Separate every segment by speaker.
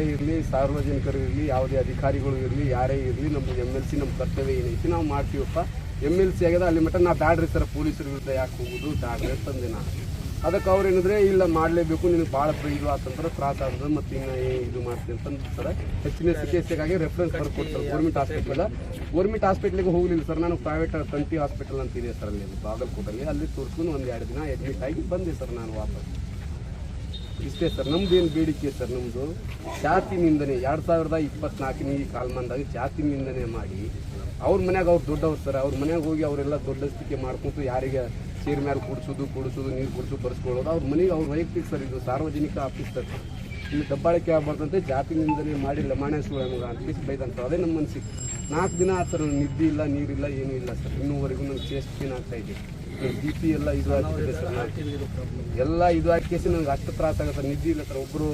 Speaker 1: ಇರಲಿ ಸಾರ್ವಜನಿಕರು ಇರಲಿ ಯಾವುದೇ ಅಧಿಕಾರಿಗಳು ಇರಲಿ ಯಾರೇ ಇರಲಿ ನಮ್ಮ MLC ನಮ್ಮ ಕರ್ತವ್ಯ ಏನೈತಿ ನಾವು ಮಾಡ್ತೀವಪ್ಪ. MLC ಆಗ್ಯದ ಅಲ್ಲಿ ಮಟ್ಟ ನಾ ಬ್ಯಾಡ್ರಿ ಸರ್ ಪೊಲೀಸರ ವಿರುದ್ಧ ಯಾಕೆ ಹೋಗೋದು ಬ್ಯಾಡ್ರಿ ಅಂತಂದೆ ನಾನು. ಅದಕ್ಕೆ ಅವ್ರು ಏನಿದ್ರೆ ಇಲ್ಲ ಮಾಡಲೇಬೇಕು ನಿನಗೆ ಭಾಳ ಇದು ಆತಂದ್ರೆ ತ್ರಾಸ ಆಗ್ತದೆ ಮತ್ತು ಇನ್ನು ಇದು ಮಾಡ್ತೀನಿ ಅಂತಂದು ಸರ್ ಹೆಚ್ಚಿನ ಚಿಕಿತ್ಸೆಗಾಗಿ ರೆಫರೆನ್ಸ್ ಬರ್ಕೊಡ್ತಾರೆ ಗೌರ್ಮೆಂಟ್ ಹಾಸ್ಪಿಟ್ಲಿಗೆ ಹೋಗಲಿಲ್ಲ ಸರ್. ನಾನು ಪ್ರೈವೇಟ್ ಕಂಟಿ ಹಾಸ್ಪಿಟಲ್ ಅಂತ ಇದೆ ಸರ್ ಅಲ್ಲಿ ಬಾಗಲಕೋಟಲ್ಲಿ ಅಲ್ಲಿ ತೋರಿಸ್ಕೊಂಡು ಒಂದು 2 ದಿನ ಅಡ್ಮಿಟ್ ಆಗಿ ಬಂದೆ ಸರ್ ನಾನು ವಾಪಸ್. ಇಷ್ಟೇ ಸರ್ ನಮ್ದೇನು ಬೇಡಿಕೆ ಸರ್. ನಮ್ಮದು ಜಾತಿ ನಿಂದನೆ 2024 ಈ ಕಾಲಮಾನದಾಗ ಜಾತಿ ನಿಂದನೆ ಮಾಡಿ ಅವ್ರ ಮನ್ಯಾಗ ಅವ್ರು ದೊಡ್ಡವ್ರು ಸರ್. ಅವ್ರ ಮನ್ಯಾಗ ಹೋಗಿ ಅವರೆಲ್ಲ ದೊಡ್ಡಸ್ತಿಕೆ ಮಾಡ್ಕೊತು ಯಾರಿಗೆ ಚೇರ್ ಮೇಲೆ ಕುಡಿಸೋದು ನೀರು ಕುಡಿಸೋದು ಬರ್ಸ್ಕೊಳ್ಳೋದು ಅವ್ರ ಮನೆಗೆ ಅವ್ರ ವೈಯಕ್ತಿಕ ಸರ್. ಇದು ಸಾರ್ವಜನಿಕ ಆಫೀಸ್ ಸರ್. ಇಲ್ಲಿ ದಬ್ಬಾಳಿಕೆ ಆಗ್ಬಾರ್ದಂತೆ ಜಾತಿ ನಿಂದನೆ ಮಾಡಿ ಲಮಾಣೆ ಸುಳ್ಳು ಅಂತ ಬೈದಂತ ಅದೇ ನಮ್ಮ ಮನಸ್ಸಿಗೆ 4 ದಿನ ಆದ ಸರ್. ನಿದ್ದೆ ಇಲ್ಲ ನೀರಿಲ್ಲ ಏನೂ ಇಲ್ಲ ಸರ್. ಇನ್ನೂವರೆಗೂ ನಂಗೆ ಚೆಸ್ಟ್ ಪೇನ್ ಆಗ್ತಾ ಇದೆ. BP ಎಲ್ಲ ಇದು ಆಗ್ತಿದೆ ಸರ್. ಎಲ್ಲ ಇದು ಹಾಕಿ ನನಗೆ ಅಷ್ಟು ತ್ರಾಸ ಆಗುತ್ತೆ. ನಿದ್ದೆ ಇಲ್ಲ ಸರ್. ಒಬ್ಬರು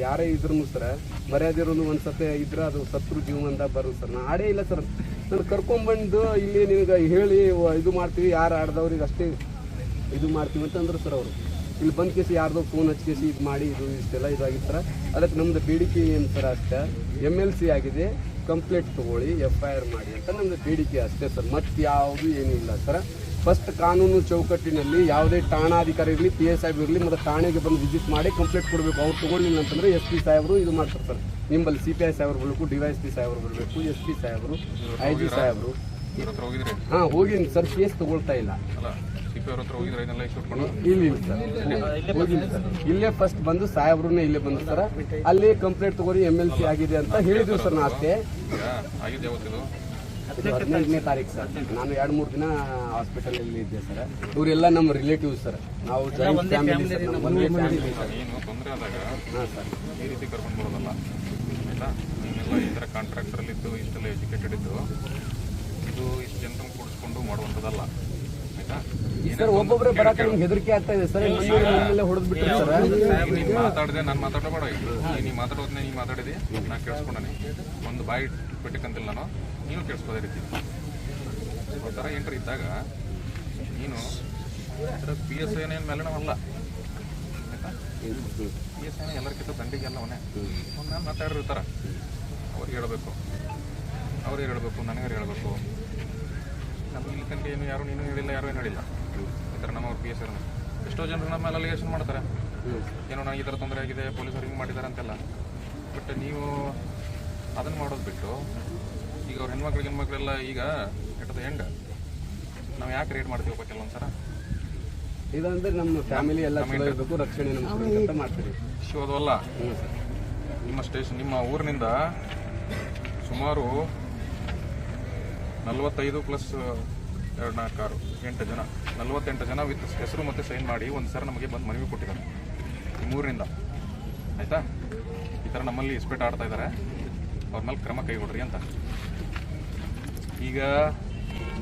Speaker 1: ಯಾರೇ ಇದ್ರು ಸರ್ ಮರ್ಯಾದಿರೋದು ಒಂದು ಸತಿ ಇದ್ರೆ ಅದು ಸತ್ರು ಜೀವನದಾಗ ಬರೋದು ಸರ್. ನಾನು ಆಡೇ ಇಲ್ಲ ಸರ್. ನಾನು ಕರ್ಕೊಂಡ್ಬಂದು ಇಲ್ಲಿ ನಿನಗೆ ಹೇಳಿ ಇದು ಮಾಡ್ತೀವಿ ಯಾರು ಆಡ್ದವ್ರಿಗೆ ಅಷ್ಟೇ ಇದು ಮಾಡ್ತೀವಿ ಅಂತಂದ್ರೆ ಸರ್ ಅವರು ಇಲ್ಲಿ ಬಂದು ಕೇಸಿ ಯಾರ್ದೋ ಫೋನ್ ಹಚ್ಕೇಸಿ ಇದು ಮಾಡಿ ಇಷ್ಟೆಲ್ಲ ಇದಾಗಿತ್ತು ಸರ್. ಅದಕ್ಕೆ ನಮ್ಮದು ಬೇಡಿಕೆ ಏನು ಸರ್ ಅಷ್ಟೇ MLC ಆಗಿದೆ ಕಂಪ್ಲೇಂಟ್ ತೊಗೊಳ್ಳಿ FIR ಮಾಡಿ ಅಂತ ನಮ್ಮದು ಬೇಡಿಕೆ ಅಷ್ಟೇ ಸರ್. ಮತ್ತು ಯಾವುದು ಏನೂ ಇಲ್ಲ ಸರ್. ಫಸ್ಟ್ ಕಾನೂನು ಚೌಕಟ್ಟಿನಲ್ಲಿ ಯಾವುದೇ ಠಾಣಾಧಿಕಾರಿ ಇರಲಿ PA ಸಾಹೇಬ್ ಇರಲಿ ಮತ್ತು ಠಾಣೆಗೆ ಬಂದು ವಿಸಿಟ್ ಮಾಡಿ ಕಂಪ್ಲೇಂಟ್ ಕೊಡಬೇಕು. ಅವ್ರು ತೊಗೊಳ್ಳಿಲ್ಲ ಅಂತಂದರೆ SP ಸಾಹೇಬರು ಇದು ಮಾಡ್ತಾರೆ ಸರ್. ನಿಮ್ಮಲ್ಲಿ CPI ಸಾಹೇಬರು ಬರಬೇಕು, DYSP ಸಾಹೇಬರು ಬರಬೇಕು, SP ಸಾಹೇಬರು, IG ಸಾಹೇಬರು. ಹಾಂ ಹೋಗಿನಿ ಸರ್. ಕೇಸ್ ತೊಗೊಳ್ತಾ ಇಲ್ಲ. ಇಲ್ಲ ಸರ್ ಹೋಗಿಲ್ಲ ಸರ್. ಇಲ್ಲೇ ಫಸ್ಟ್ ಬಂದು ಸಾಹೇಬ್ರನ್ನೇ ಇಲ್ಲೇ ಬಂದು ಸರ್ ಅಲ್ಲಿ ಕಂಪ್ಲೇಂಟ್ ತಗೋರಿ MLC ಆಗಿದೆ ಅಂತ ಹೇಳಿದ್ವಿ ಸರ್. ನಾ ಅಷ್ಟೇ 15ನೇ ತಾರೀಕು ಸರ್. ನಾನು 2-3 ದಿನ ಹಾಸ್ಪಿಟಲಲ್ಲಿ ಇದ್ದೆ ಸರ್. ಇವರೆಲ್ಲ ನಮ್ಮ ರಿಲೇಟಿವ್ಸ್ ಸರ್. ನಾವು ಜಾಯಿಂಟ್ ಫ್ಯಾಮಿಲಿ ಸರ್. ನಮ್ಮ ಒಂದೇ ಫ್ಯಾಮಿಲಿ ಸರ್. ಹಾಂ ಸರ್.
Speaker 2: ಈ ರೀತಿ ಕರ್ಕೊಂಡು ಬರೋದಲ್ಲ ಆಯಿತಾ. ನೀವೆಲ್ಲ ಈ ಥರ ಕಾಂಟ್ರಾಕ್ಟರಲ್ಲಿದ್ದು ಇಷ್ಟೆಲ್ಲ ಎಜುಕೇಟೆಡ್ ಇದ್ದು ಇದು ಇಷ್ಟು ಜನರನ್ನು ಕೂಡಿಸ್ಕೊಂಡು ಮಾಡುವಂಥದ್ದಲ್ಲ ಆಯಿತಾ.
Speaker 1: ಸರ್ ಒಬ್ಬೊಬ್ಬರೇ ಬರಕ್ಕೆ ನಿಮ್ಗೆ ಹೆದರಿಕೆ ಆಗ್ತಾ ಇದೆ ಸರ್. ಹೊಡೆದು ಬಿಟ್ಟರೆ ಸರ್
Speaker 2: ನೀನು ಮಾತಾಡಿದೆ ನಾನು ಮಾತಾಡಬೇಡ. ನೀನು ಮಾತಾಡೋದನ್ನೇ ನೀನು ಮಾತಾಡಿದೆ ನಾನು ಕೇಳಿಸ್ಕೊಂಡಾನೆ. ಒಂದು ಬಾಯಿ ಬಿಟ್ಟಕ್ಕಂತಿಲ್ಲ ನಾನು. ನೀನು ಕೇಳಿಸ್ಕೋದೇ ರೀತಿ ಆ ಥರ ಎಂಟ್ರಿ ಇದ್ದಾಗ ನೀನು PSI ಮೇಲೆ ನಾವಲ್ಲ ಆಯಿತಾ. PSI ಎಲ್ಲರಿಗಿಂತ ದಂಡಿಗೆ ಎಲ್ಲ ಅವನೇ ನಾನು ಮಾತಾಡಿರ್ತಾರೆ. ಅವ್ರಿಗೆ ಹೇಳಬೇಕು ನನಗೆ ಹೇಳಬೇಕು. ನಮ್ಮ ಇಲ್ಲಿ ತನಕ ಏನು ಯಾರು ನೀನು ಹೇಳಿಲ್ಲ ಯಾರು ಏನು ಹೇಳಿಲ್ಲ. ಈ ಥರ ನಮ್ಮವ್ರು PSI ಎಷ್ಟೋ ಜನರು ನಮ್ಮ ಮೇಲೆ ಅಲಿಗೇಷನ್ ಮಾಡ್ತಾರೆ. ಏನೋ ನನಗೆ ಈ ಥರ ತೊಂದರೆ ಆಗಿದೆ ಪೊಲೀಸರು ಹಿಂಗೆ ಮಾಡಿದ್ದಾರೆ ಅಂತೆಲ್ಲ. ಬಟ್ ನೀವು ಅದನ್ನು ಮಾಡೋದು ಬಿಟ್ಟು ಈಗ ಅವ್ರ ಹೆಣ್ಮಕ್ಳೆಲ್ಲ ಈಗ ಎಟ್ ಎಂಡ್ ನಾವು ಯಾಕೆ ರೇಟ್ ಮಾಡ್ತೀವಪ್ಪ ಕೆಲವೊಂದ್ಸರ
Speaker 1: ಇದಂದ್ರೆ ನಮ್ಮ ಫ್ಯಾಮಿಲಿ ಎಲ್ಲ ಇರಬೇಕು ರಕ್ಷಣೆ ಅಂತ ಮಾಡ್ತೀವಿ.
Speaker 2: ಶೋದವಲ್ಲ ನಿಮ್ಮ ಸ್ಟೇಷನ್ ನಿಮ್ಮ ಊರಿನಿಂದ ಸುಮಾರು 45 ಪ್ಲಸ್ 2-4 8 ಜನ 48 ಜನ ವಿತ್ ಹೆಸರು ಮತ್ತು ಸೈನ್ ಮಾಡಿ ಒಂದು ಸರ್ ನಮಗೆ ಬಂದು ಮನವಿ ಕೊಟ್ಟಿದ್ದಾರೆ ನಿಮ್ಮೂರಿನಿಂದ ಆಯಿತಾ. ಈ ಥರ ನಮ್ಮಲ್ಲಿ ಇಸ್ಪೇಟ್ ಆಡ್ತಾ ಇದ್ದಾರೆ ಅವ್ರ ಮೇಲೆ ಕ್ರಮ ಕೈಗೊಡ್ರಿ ಅಂತ. ಈಗ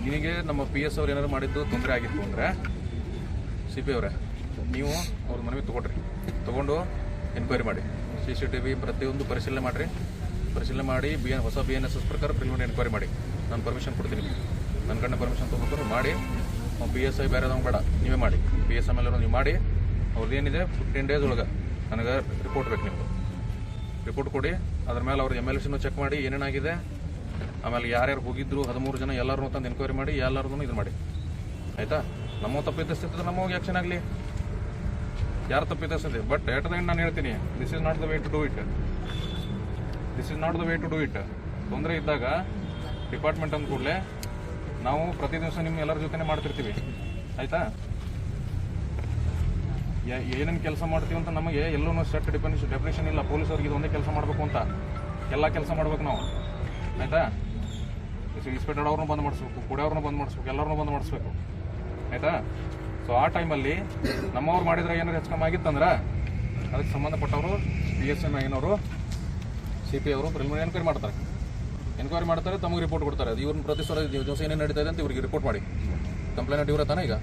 Speaker 2: ನಿನಗೆ ನಮ್ಮ PS ಅವ್ರು ಏನಾದ್ರು ಮಾಡಿದ್ದು ತೊಂದರೆ ಆಗಿತ್ತು ಅಂದರೆ CP ಅವರೇ ನೀವು ಅವ್ರ ಮನವಿ ತೊಗೊಂಡು ಎನ್ಕ್ವೈರಿ ಮಾಡಿ. CCTV ಪ್ರತಿಯೊಂದು ಪರಿಶೀಲನೆ ಮಾಡಿ ಹೊಸ BNSS ಪ್ರಕಾರ ಪ್ರಿಲಿಮಿನರಿ ಎನ್ಕ್ವೈರಿ ಮಾಡಿ. ನಾನು ಪರ್ಮಿಷನ್ ಕೊಡ್ತೀನಿ. ನನ್ನ ಕಡೆ ಪರ್ಮಿಷನ್ ತೊಗೊಂಡು ಮಾಡಿ. PSI ಬೇರೆದವ್ನು ಬೇಡ ನೀವೇ ಮಾಡಿ. PSI ಮೇಲೆ ನೀವು ಮಾಡಿ. ಅವ್ರದ್ದು ಏನಿದೆ 15 ಡೇಸ್ ಒಳಗೆ ನನಗೆ ರಿಪೋರ್ಟ್ ಬೇಕು. ನಿಮ್ಮದು ರಿಪೋರ್ಟ್ ಕೊಡಿ. ಅದ್ರ ಮೇಲೆ ಅವ್ರ MLCನೂ ಚೆಕ್ ಮಾಡಿ ಏನೇನಾಗಿದೆ. ಆಮೇಲೆ ಯಾರ್ಯಾರು ಹೋಗಿದ್ರು 13 ಜನ ಎಲ್ಲರೂ ತಂದು ಎನ್ಕ್ವೈರಿ ಮಾಡಿ ಎಲ್ಲರದೂ ಇದು ಮಾಡಿ ಆಯಿತಾ. ನಮ್ಮ ತಪ್ಪಿದ್ದಷ್ಟಿರ್ತದೆ ನಮ್ಮ ಹೋಗಿ ಆ್ಯಕ್ಷನ್ ಆಗಲಿ. ಯಾರು ತಪ್ಪಿದ್ದಷ್ಟಿದೆ. ಬಟ್ ಎಟ್ ದ ಎಂಡ್ ನಾನು ಹೇಳ್ತೀನಿ this is not the way to do it. ತೊಂದರೆ ಇದ್ದಾಗ ಡಿಪಾರ್ಟ್ಮೆಂಟ್ ಅಂದ ಕೂಡಲೇ ನಾವು ಪ್ರತಿ ದಿವಸ ನಿಮ್ಮ ಎಲ್ಲರ ಜೊತೆ ಮಾಡ್ತಿರ್ತೀವಿ ಆಯಿತಾ. ಏನೇನು ಕೆಲಸ ಮಾಡ್ತೀವಿ ಅಂತ ನಮಗೆ ಎಲ್ಲೂ ಸೆಟ್ ಡೆಫಿನೇಷನ್ ಇಲ್ಲ. ಪೊಲೀಸವ್ರಿಗೆ ಇದು ಒಂದೇ ಕೆಲಸ ಮಾಡಬೇಕು ಅಂತ ಎಲ್ಲ ಕೆಲಸ ಮಾಡ್ಬೇಕು ನಾವು ಆಯಿತಾ. ಇನ್ಸ್ಪೆಕ್ಟರ್ ಅವ್ರನ್ನೂ ಬಂದ್ ಮಾಡಿಸ್ಬೇಕು, ಕುಡಿಯೋರ್ನೂ ಬಂದ್ ಮಾಡಿಸ್ಬೇಕು, ಎಲ್ಲರನ್ನೂ ಬಂದ್ ಮಾಡಿಸ್ಬೇಕು ಆಯಿತಾ. ಸೊ ಆ ಟೈಮಲ್ಲಿ ನಮ್ಮವ್ರು ಮಾಡಿದ್ರೆ ಏನಾದ್ರು ಹೆಚ್ಚು ಆಗಿತ್ತಂದ್ರೆ ಅದಕ್ಕೆ ಸಂಬಂಧಪಟ್ಟವರು PSI ಏನವರು CP ಅವರು ಪ್ರಿಲಿಮಿನರಿ ಎನ್ಕ್ವೈರಿ ಮಾಡ್ತಾರೆ ತಮಗೆ ರಿಪೋರ್ಟ್ ಕೊಡ್ತಾರೆ. ಅದು ಇವ್ರನ್ನ ಪ್ರತಿ ದಿವಸ ಏನೇನು ನಡೀತಾ ಇದೆ ಅಂತ ಇವ್ರಿಗೆ ರಿಪೋರ್ಟ್ ಮಾಡಿ. ಕಂಪ್ಲೇಂಟ್ ಇವರೇ ತಾನೇ ಈಗ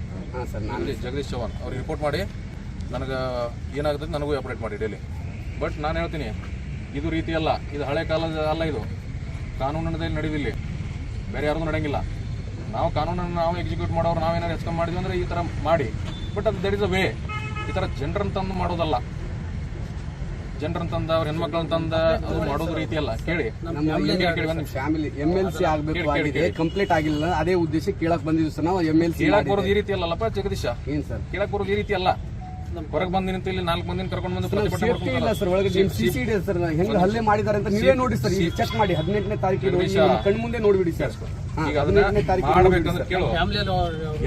Speaker 2: ಜಗದೀಶ್ ಚೌಹಾಣ್ ಅವ್ರಿಗೆ ರಿಪೋರ್ಟ್ ಮಾಡಿ ನನಗೆ ಏನಾಗ್ತದೆ ನನಗೂ ಅಪ್ಡೇಟ್ ಮಾಡಿ ಡೈಲಿ. ಬಟ್ ನಾನು ಹೇಳ್ತೀನಿ ಇದು ರೀತಿ ಅಲ್ಲ. ಇದು ಹಳೆ ಕಾಲದ ಅಲ್ಲ. ಇದು ಕಾನೂನಿನಲ್ಲಿ ನಡೆದಿಲ್ಲಿ ಬೇರೆ ಯಾರಿಗೂ ನಡೆಯಂಗಿಲ್ಲ. ನಾವು ಕಾನೂನನ್ನು ನಾವು ಎಕ್ಸಿಕ್ಯೂಟ್ ಮಾಡೋರು ನಾವೇನಾದ್ರು ಹೆಚ್ಕೊಂಡು ಮಾಡಿದ್ವಿ ಅಂದರೆ ಈ ಥರ ಮಾಡಿ. ಬಟ್ ಅದು ದಟ್ ಇಸ್ ಅ ವೇ. ಈ ಥರ ಜನರನ್ನು ತಂದು ಮಾಡೋದಲ್ಲ. ಜನರನ್ನ ಅವ್ರ ಹೆಣ್ಮಕ್ಳಂತಂದ ಅದು ಮಾಡೋದು ರೀತಿ ಅಲ್ಲ. ಕೇಳಿ
Speaker 1: ಫ್ಯಾಮಿಲಿ MLC ಆಗ್ಬೇಕು ಆಗಿದೆ, ಕಂಪ್ಲೀಟ್ ಆಗಿಲ್ಲ. ಅದೇ ಉದ್ದೇಶ ಕೇಳಕ್ ಬಂದಿದ್ವಿ ಸರ್ ನಾವು. MLC
Speaker 2: ಕೇಳಕ್ ಬರೋದು ಈ ರೀತಿ ಅಲ್ಲಪ್ಪ ಜಗದೀಶ,
Speaker 1: ಏನ್ ಸರ್
Speaker 2: ಕೇಳಕ್ ಬರೋದು ಈ ರೀತಿ ಅಲ್ಲ. ಹೊರಗೆ ಬಂದು ನಿಂತು ಇಲ್ಲಿ 4 ಮಂದಿನ ಕರ್ಕೊಂಡು ಬಂದು ಪ್ರತಿಭಟನೆ
Speaker 1: ಸೇಫ್ಟಿ ಇಲ್ಲ ಸರ್. ಒಳಗೆ CCD ಸರ್ ಹೆಂಗ್ ಹಲ್ಲೆ ಮಾಡಿದ್ದಾರೆ ಅಂತ ನೀವೇ ನೋಡಿ ಸರ್. ಚೆಕ್ ಮಾಡಿ 18ನೇ ತಾರೀಕಿಗೆ ಕಣ್ ಮುಂದೆ ನೋಡ್ಬಿಡಿ ಸರ್.
Speaker 2: ಈಗ ಅದನ್ನ ಮಾಡ್ಬೇಕಂದ್ರೆ ಕೇಳು,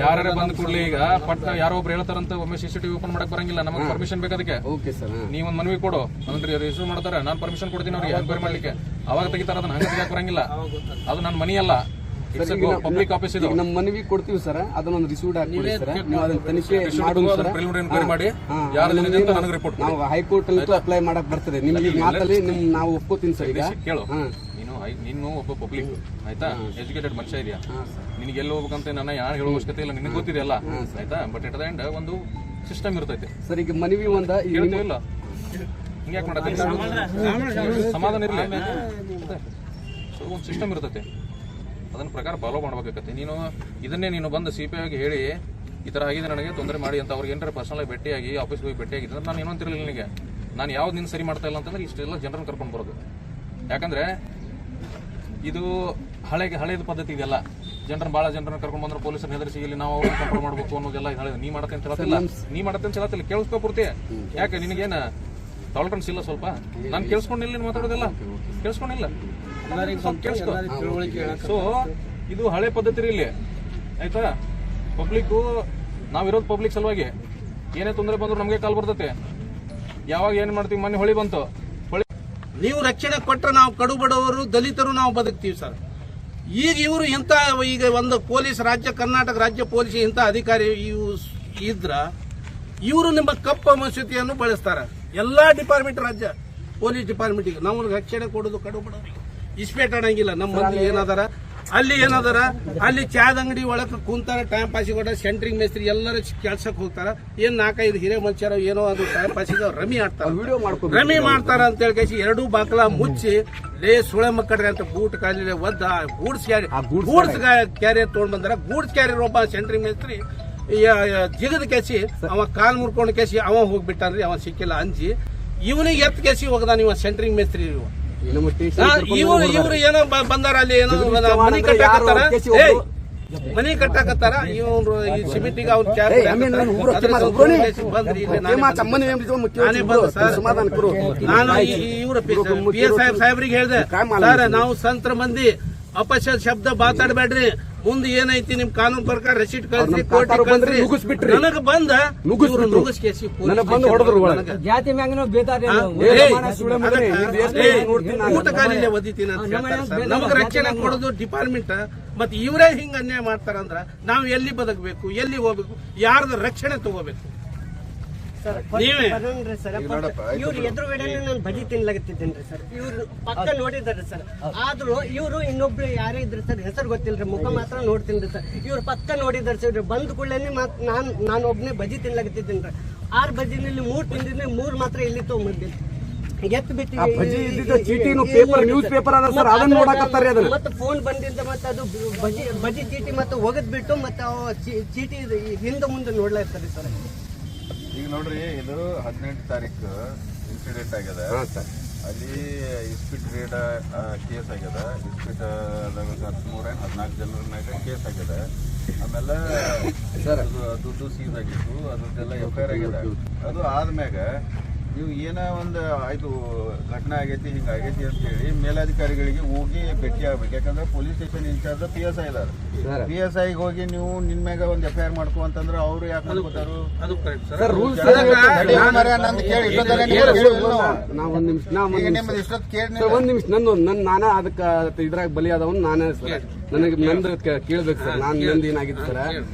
Speaker 2: ಯಾರೇ ಬಂದ್ ಕೂಡಲೇ ಈಗ ಪಟ್ಟ ಯಾರೋ ಒಬ್ರು ಹೇಳ್ತಾರಂತ ಒಮ್ಮೆ CCTV ಓಪನ್ ಮಾಡಕ್ ಬರಂಗಿಲ್ಲ. ನಮಗೆ ಪರ್ಮಿಷನ್ ಬೇಕಾದಕ್ಕೆ.
Speaker 1: ಓಕೆ ಸರ್,
Speaker 2: ನೀವೊಂದ್ ಮನವಿ ಕೊಡು ಅಂದ್ರೆ ರಿಜಿಸ್ಟರ್ ಮಾಡ್ತಾರೆ, ನಾನು ಪರ್ಮಿಷನ್ ಕೊಡ್ತೀನಿ ಅವ್ರಿಗೆ ಎನ್ಕ್ವೈರಿ ಮಾಡ್ಲಿಕ್ಕೆ. ಅವಾಗ ತೆಗಿತಾರ, ಅದನ್ನ ಹಂಗ ತೆಗಿಯಕ್ ಬರಂಗಿಲ್ಲ. ಅದು ನನ್ನ ಮನಿ ಅಲ್ಲ, ಪಬ್ಲಿಕ್ ಆಫೀಸ್ ಇದು.
Speaker 1: ನಮ್ಮ ಮನವಿ ಕೊಡ್ತೀವಿ ಸರ್, ಅದನ್ನೊಂದು ರಿಸೀವ್ಡ್ ಹಾಕಿ ಸರ್. ನೀವು ಅದನ್ನ ತನಿಖೆ
Speaker 2: ಮಾಡಿ ಯಾರು ನನಗೆ ರಿಪೋರ್ಟ್.
Speaker 1: ನಾವು ಹೈಕೋರ್ಟ್ ಅಲ್ಲಿ ಅಪ್ಲೈ ಮಾಡಕ್ ಬರ್ತದೆ. ನಿಮ್ಗೆ ಮಾತಲ್ಲಿ ನಾವು ಒಪ್ಕೋತೀನಿ ಸರ್. ಈಗ
Speaker 2: ಕೇಳು, ನೀನು ಒಬ್ಬ ಪಬ್ಲಿಕ್ ಆಯ್ತಾ, ಎಜುಕೇಟೆಡ್ ಮನುಷ್ಯ ಇದೆಯಾ, ನಿನಗೆ ಎಲ್ಲಿ ಹೋಗ್ಬೇಕಂತ ನನ್ನ ಯಾರು ಹೇಳೋ ಅವಶ್ಯಕತೆ ಇಲ್ಲ, ನಿನಗೆ ಗೊತ್ತಿದೆ ಅಲ್ಲ ಆಯ್ತಾ. ಬಟ್ ಎಟ್ ದ ಎಂಡ್ ಒಂದು ಸಿಸ್ಟಮ್ ಇರ್ತೈತೆ
Speaker 1: ಸರ್. ಈಗ ಮನವಿ ಒಂದ
Speaker 2: ಹೇಳ್ತೀವಿಲ್ಲ, ಹಿಂಗೆ ಯಾಕೆ ಮಾಡತ್ತೆ, ಸಮಾಧಾನ ಇರಲಿ. ಸೊ ಒಂದು ಸಿಸ್ಟಮ್ ಇರ್ತೈತೆ, ಅದನ್ನ ಪ್ರಕಾರ ಫಾಲೋ ಮಾಡ್ಬೇಕಾಗತ್ತೆ. ಇದನ್ನೇ ನೀನು ಬಂದು CPI ಆಗಿ ಹೇಳಿ ಈ ತರ ಆಗಿದೆ, ನನಗೆ ತೊಂದರೆ ಮಾಡಿ ಅಂತ ಅವ್ರಿಗೆ ಏನಾರ ಪರ್ಸನಲ್ ಭೇಟಿಯಾಗಿ ಆಫೀಸ್ಗೆ ಹೋಗಿ ಭೇಟಿಯಾಗಿದ್ದರೆ ನಾನು ಏನೋ ಅಂತಿರಲಿಲ್ಲ ನಿನಗೆ. ನಾನು ಯಾವ್ದು ನಿನ್ನ ಸರಿ ಮಾಡ್ತಾ ಇಲ್ಲ ಅಂತಂದ್ರೆ ಇಷ್ಟೆಲ್ಲ ಜನರನ್ನು ಕರ್ಕೊಂಡು ಬರೋದು. ಯಾಕಂದ್ರೆ ಇದು ಹಳೇದು ಪದ್ಧತಿ ಇದೆಲ್ಲ. ಭಾಳ ಜನರನ್ನ ಕರ್ಕೊಂಡು ಬಂದ್ರೆ ಪೊಲೀಸರು ಹೆದರಿಸಿ ಇಲ್ಲಿ ನಾವು ಅವ್ರನ್ನ ಕಂಟ್ರೋಲ್ ಮಾಡಬೇಕು ಅನ್ನೋದೆಲ್ಲ ಹಳೇದು. ನೀ ಮಾಡತ್ತೆ ಅಂತ ಹೇಳತ್ತಿಲ್ಲ, ಕೇಳಿಸ್ಕೊ ಪೂರ್ತಿ. ಯಾಕೆ ನಿನಗೇನ ಟಾಲರೆನ್ಸ್ ಇಲ್ಲ ಸ್ವಲ್ಪ? ನಾನು ಕೇಳಿಸ್ಕೊಂಡಿಲ್ಲ, ನೀನು ಮಾತಾಡೋದಿಲ್ಲ, ಕೇಳಿಸ್ಕೊಂಡಿಲ್ಲ. ಸೊ ಇದು ಹಳೆ ಪದ್ಧತಿ ಇಲ್ಲಿ ಆಯ್ತಾ. ಪಬ್ಲಿಕ್ ನಾವಿರೋದು ಪಬ್ಲಿಕ್ ಸಲುವಾಗಿ. ಏನೇ ತೊಂದರೆ ಬಂದ್ರು ನಮಗೆ ಕಾಲ್ ಬರ್ತತೆ. ಯಾವಾಗ ಏನ್ ಮಾಡ್ತೀವಿ, ಮೊನ್ನೆ ಹೊಳಿ ಬಂತು,
Speaker 3: ನೀವು ರಕ್ಷಣೆ ಕೊಟ್ಟರೆ ನಾವು ಕಡು ಬಡವರು ದಲಿತರು ನಾವು ಬದುಕ್ತೀವಿ ಸರ್. ಈಗ ಇವರು ಇಂಥ ಈಗ ಒಂದು ಪೊಲೀಸ್ ಕರ್ನಾಟಕ ರಾಜ್ಯ ಪೊಲೀಸ್ ಇಂಥ ಅಧಿಕಾರಿ ಇದ್ರ ಇವರು ನಿಮ್ಮ ಕಪ್ಪ ಮಸೂತಿಯನ್ನು ಬಳಸ್ತಾರೆ. ಎಲ್ಲಾ ಡಿಪಾರ್ಟ್ಮೆಂಟ್ ರಾಜ್ಯ ಪೊಲೀಸ್ ಡಿಪಾರ್ಟ್ಮೆಂಟ್ಗೆ ನಾವು ರಕ್ಷಣೆ ಕೊಡೋದು ಕಡು ಬಡವರಿಗೆ ಇಸ್ಪೇಟ್ ಆಡಂಗಿಲ್ಲ. ನಮ್ಮ ಮಂದಿ ಏನದಾರ ಅಲ್ಲಿ ಚಾದ ಅಂಗಡಿ ಒಳಗೆ ಕುಂತಾರ, ಟೈಮ್ ಪಾಸಿಗೆ ಕೊಟ್ಟ ಸೆಂಟ್ರಿಂಗ್ ಮೇಸ್ತ್ರಿ ಎಲ್ಲರೂ ಕೆಲ್ಸಕ್ಕೆ ಹೋಗ್ತಾರ. ಏನ್ 4-5 ಹಿರೇ ಮನುಷ್ಯರ ಏನೋ ಅದು ಟೈಮ್ ಪಾಸಿಗೆ ರಮಿ ಮಾಡ್ತಾರ ಅಂತ ಹೇಳಿ ಎರಡೂ ಬಾಕಲ ಮುಚ್ಚಿ ಸುಳೆ ಮಕ್ಕಳ್ರಿ ಅಂತ ಬೂಟ್ ಕಾಲಿಗೆ ಒದ್ದ ಗೂಡ್ಸ್ ಕ್ಯಾರಿಯರ್ ತಗೊಂಡ್ ಬಂದಾರ. ಗೂಡ್ಸ್ ಕ್ಯಾರಿಯರ್ ಒಬ್ಬ ಸೆಂಟ್ರಿಂಗ್ ಮೇಸ್ತ್ರಿ ಜಿಗದ ಕೆಸಿ ಅವ ಕಾಲ್ ಮುರ್ಕೊಂಡು ಕೆಸಿ ಅವ ಹೋಗ್ಬಿಟ್ಟಾನ್ರಿ. ಅವ ಸಿಕ್ಕಿಲ್ಲ ಅಂಜಿ ಇವನಿಗೆ ಎತ್ ಕೆಸಿ ಹೋಗದಾನ ಇವ ಸೆಂಟ್ರಿಂಗ್ ಮೇಸ್ತ್ರಿ. ಇವ್ರು ಏನೋ ಬಂದಾರ, ಅಲ್ಲಿ ಏನೋ ಮನಿ ಕಟ್ಟಾಕತ್ತಾರ, ಮನಿ ಕಟ್ಟಾಕತ್ತಾರ. ಇವ್ರು ಈ ಸಿಮೆಂಟಿಗೆ ಅವ್ರು ನಾನು ಇವ್ರ PS ಸಾಹೇಬ್ರಿಗೆ ಹೇಳಿದೆ, ಸರ್ ನಾವು ಸಂತರ ಮಂದಿ ಅಪಶ ಶಬ್ದ ಮಾತಾಡಬೇಡ್ರಿ, ಮುಂದೆ ಏನೈತಿ ನಿಮ್ ಕಾನೂನು ಪ್ರಕಾರ ರೆಸಿಟ್ ಕಳ್ಸಿ ಕೋರ್ಟಿಗೆ ಕಳ್ಸಿ. ನನಗ ಬಂದ ನುಗ್ಗಿಸಿ
Speaker 4: ಜಾತಿ ಮ್ಯಾಂಗನೂ
Speaker 3: ಊಟ ಕಾಲಿಗೆ ಒದಿತೀನಿ ಅಂತ ಹೇಳ್ತಾರೆ ಸರ್. ನಮಗ್ ರಕ್ಷಣೆ ಕೊಡೋದು ಡಿಪಾರ್ಟ್ಮೆಂಟ್. ಮತ್ತೆ ಇವರೇ ಹಿಂಗ ಅನ್ಯಾಯ ಮಾಡ್ತಾರಂದ್ರ ನಾವು ಎಲ್ಲಿ ಬದುಕಬೇಕು, ಎಲ್ಲಿ ಹೋಗ್ಬೇಕು, ಯಾರ್ದ ರಕ್ಷಣೆ ತಗೋಬೇಕು?
Speaker 4: ಇವ್ರು ಎದುರುಗಡೆ ನಾನು ಬಜಿ ತಿನ್ಲಾಗತ್ತಿದ್ದೇನ್ರಿ ಸರ್. ಇವ್ರು ಪಕ್ಕ ನೋಡಿದಾರೆ ಸರ್. ಆದ್ರೂ ಇವ್ರು ಇನ್ನೊಬ್ರು ಯಾರೇ ಇದ್ರು ಸರ್, ಹೆಸರು ಗೊತ್ತಿಲ್ರಿ, ಮುಖ ಮಾತ್ರ ನೋಡ್ತೀನಿ ಸರ್. ಇವ್ರು ಪಕ್ಕ ನೋಡಿದಾರೆ ಸರ್. ಬಂದ ಕೂಡಲೇ ನಾನು ಒಬ್ನೇ ಬಜಿ ತಿನ್ಲಾಗತ್ತಿದ್ದೇನ್ರಿ. 6 ಬಜಿನಲ್ಲಿ 3 ತಿಂದಿದ್ರೆ 3 ಮಾತ್ರ ಇಲ್ಲಿ ತಗೊಂಡ್ಬಂದಿನಿ. ಮತ್ತೆ ಫೋನ್ ಬಂದಿದ್ದ ಮತ್ತೆ ಅದು ಬಜಿ ಚೀಟಿ ಮತ್ತೆ ಒಗದ್ ಬಿಟ್ಟು ಮತ್ತೆ ಚೀಟಿ ಹಿಂದೆ ಮುಂದೆ ನೋಡ್ಲಾ ಇರ್ತಾರೆ ಸರ್.
Speaker 5: ಈಗ ನೋಡ್ರಿ, ಇದು 18 ತಾರೀಕು ಇನ್ಸಿಡೆಂಟ್ ಆಗ್ಯದ. ಅಲ್ಲಿ ಇಸ್ಪಿಟ್ ರೇಡ್ ಕೇಸ್ ಆಗ್ಯದ. ಇಸ್ಪಿಟ್ 13-14 ಜನರ ಮ್ಯಾಗ ಕೇಸ್ ಆಗ್ಯದ. ಆಮೇಲೆ ದುಡ್ಡು ಸೀಸ್ ಆಗಿತ್ತು, ಅದ್ರದ್ದೆಲ್ಲ FIR ಆಗ್ಯದ. ಅದು ಆದ್ಮ್ಯಾಗ ನೀವು ಏನ ಒಂದು ಆಯ್ತು ಘಟನೆ ಆಗೈತಿ, ಹಿಂಗಾಗೈತಿ ಅಂತ ಹೇಳಿ ಮೇಲಾಧಿಕಾರಿಗಳಿಗೆ ಹೋಗಿ ಭೇಟಿ ಆಗ್ಬೇಕು. ಯಾಕಂದ್ರೆ ಪೊಲೀಸ್ ಸ್ಟೇಷನ್ ಇನ್ಚಾರ್ಜ್ PSI ಇದಾರೆ. PSIಗೆ ಹೋಗಿ ನೀವು ನಿನ್ ಮ್ಯಾಗ ಒಂದು FIR ಮಾಡ್ಕೊ ಅಂತಂದ್ರೆ ಅವ್ರು ಯಾಕೆ ಮಾಡ್ಕೋತಾರು?
Speaker 1: ನಾನ ಅದಕ್ಕೆ ಇದ್ರಾಗ ಬಲಿಯಾದವನ್ ನಾನೇ ಸರ್. ನನಗೆ ನಂದು ಕೇಳ್ಬೇಕು ಸರ್. ನಂದು ಏನಾಗಿತ್ತು ಸರ್,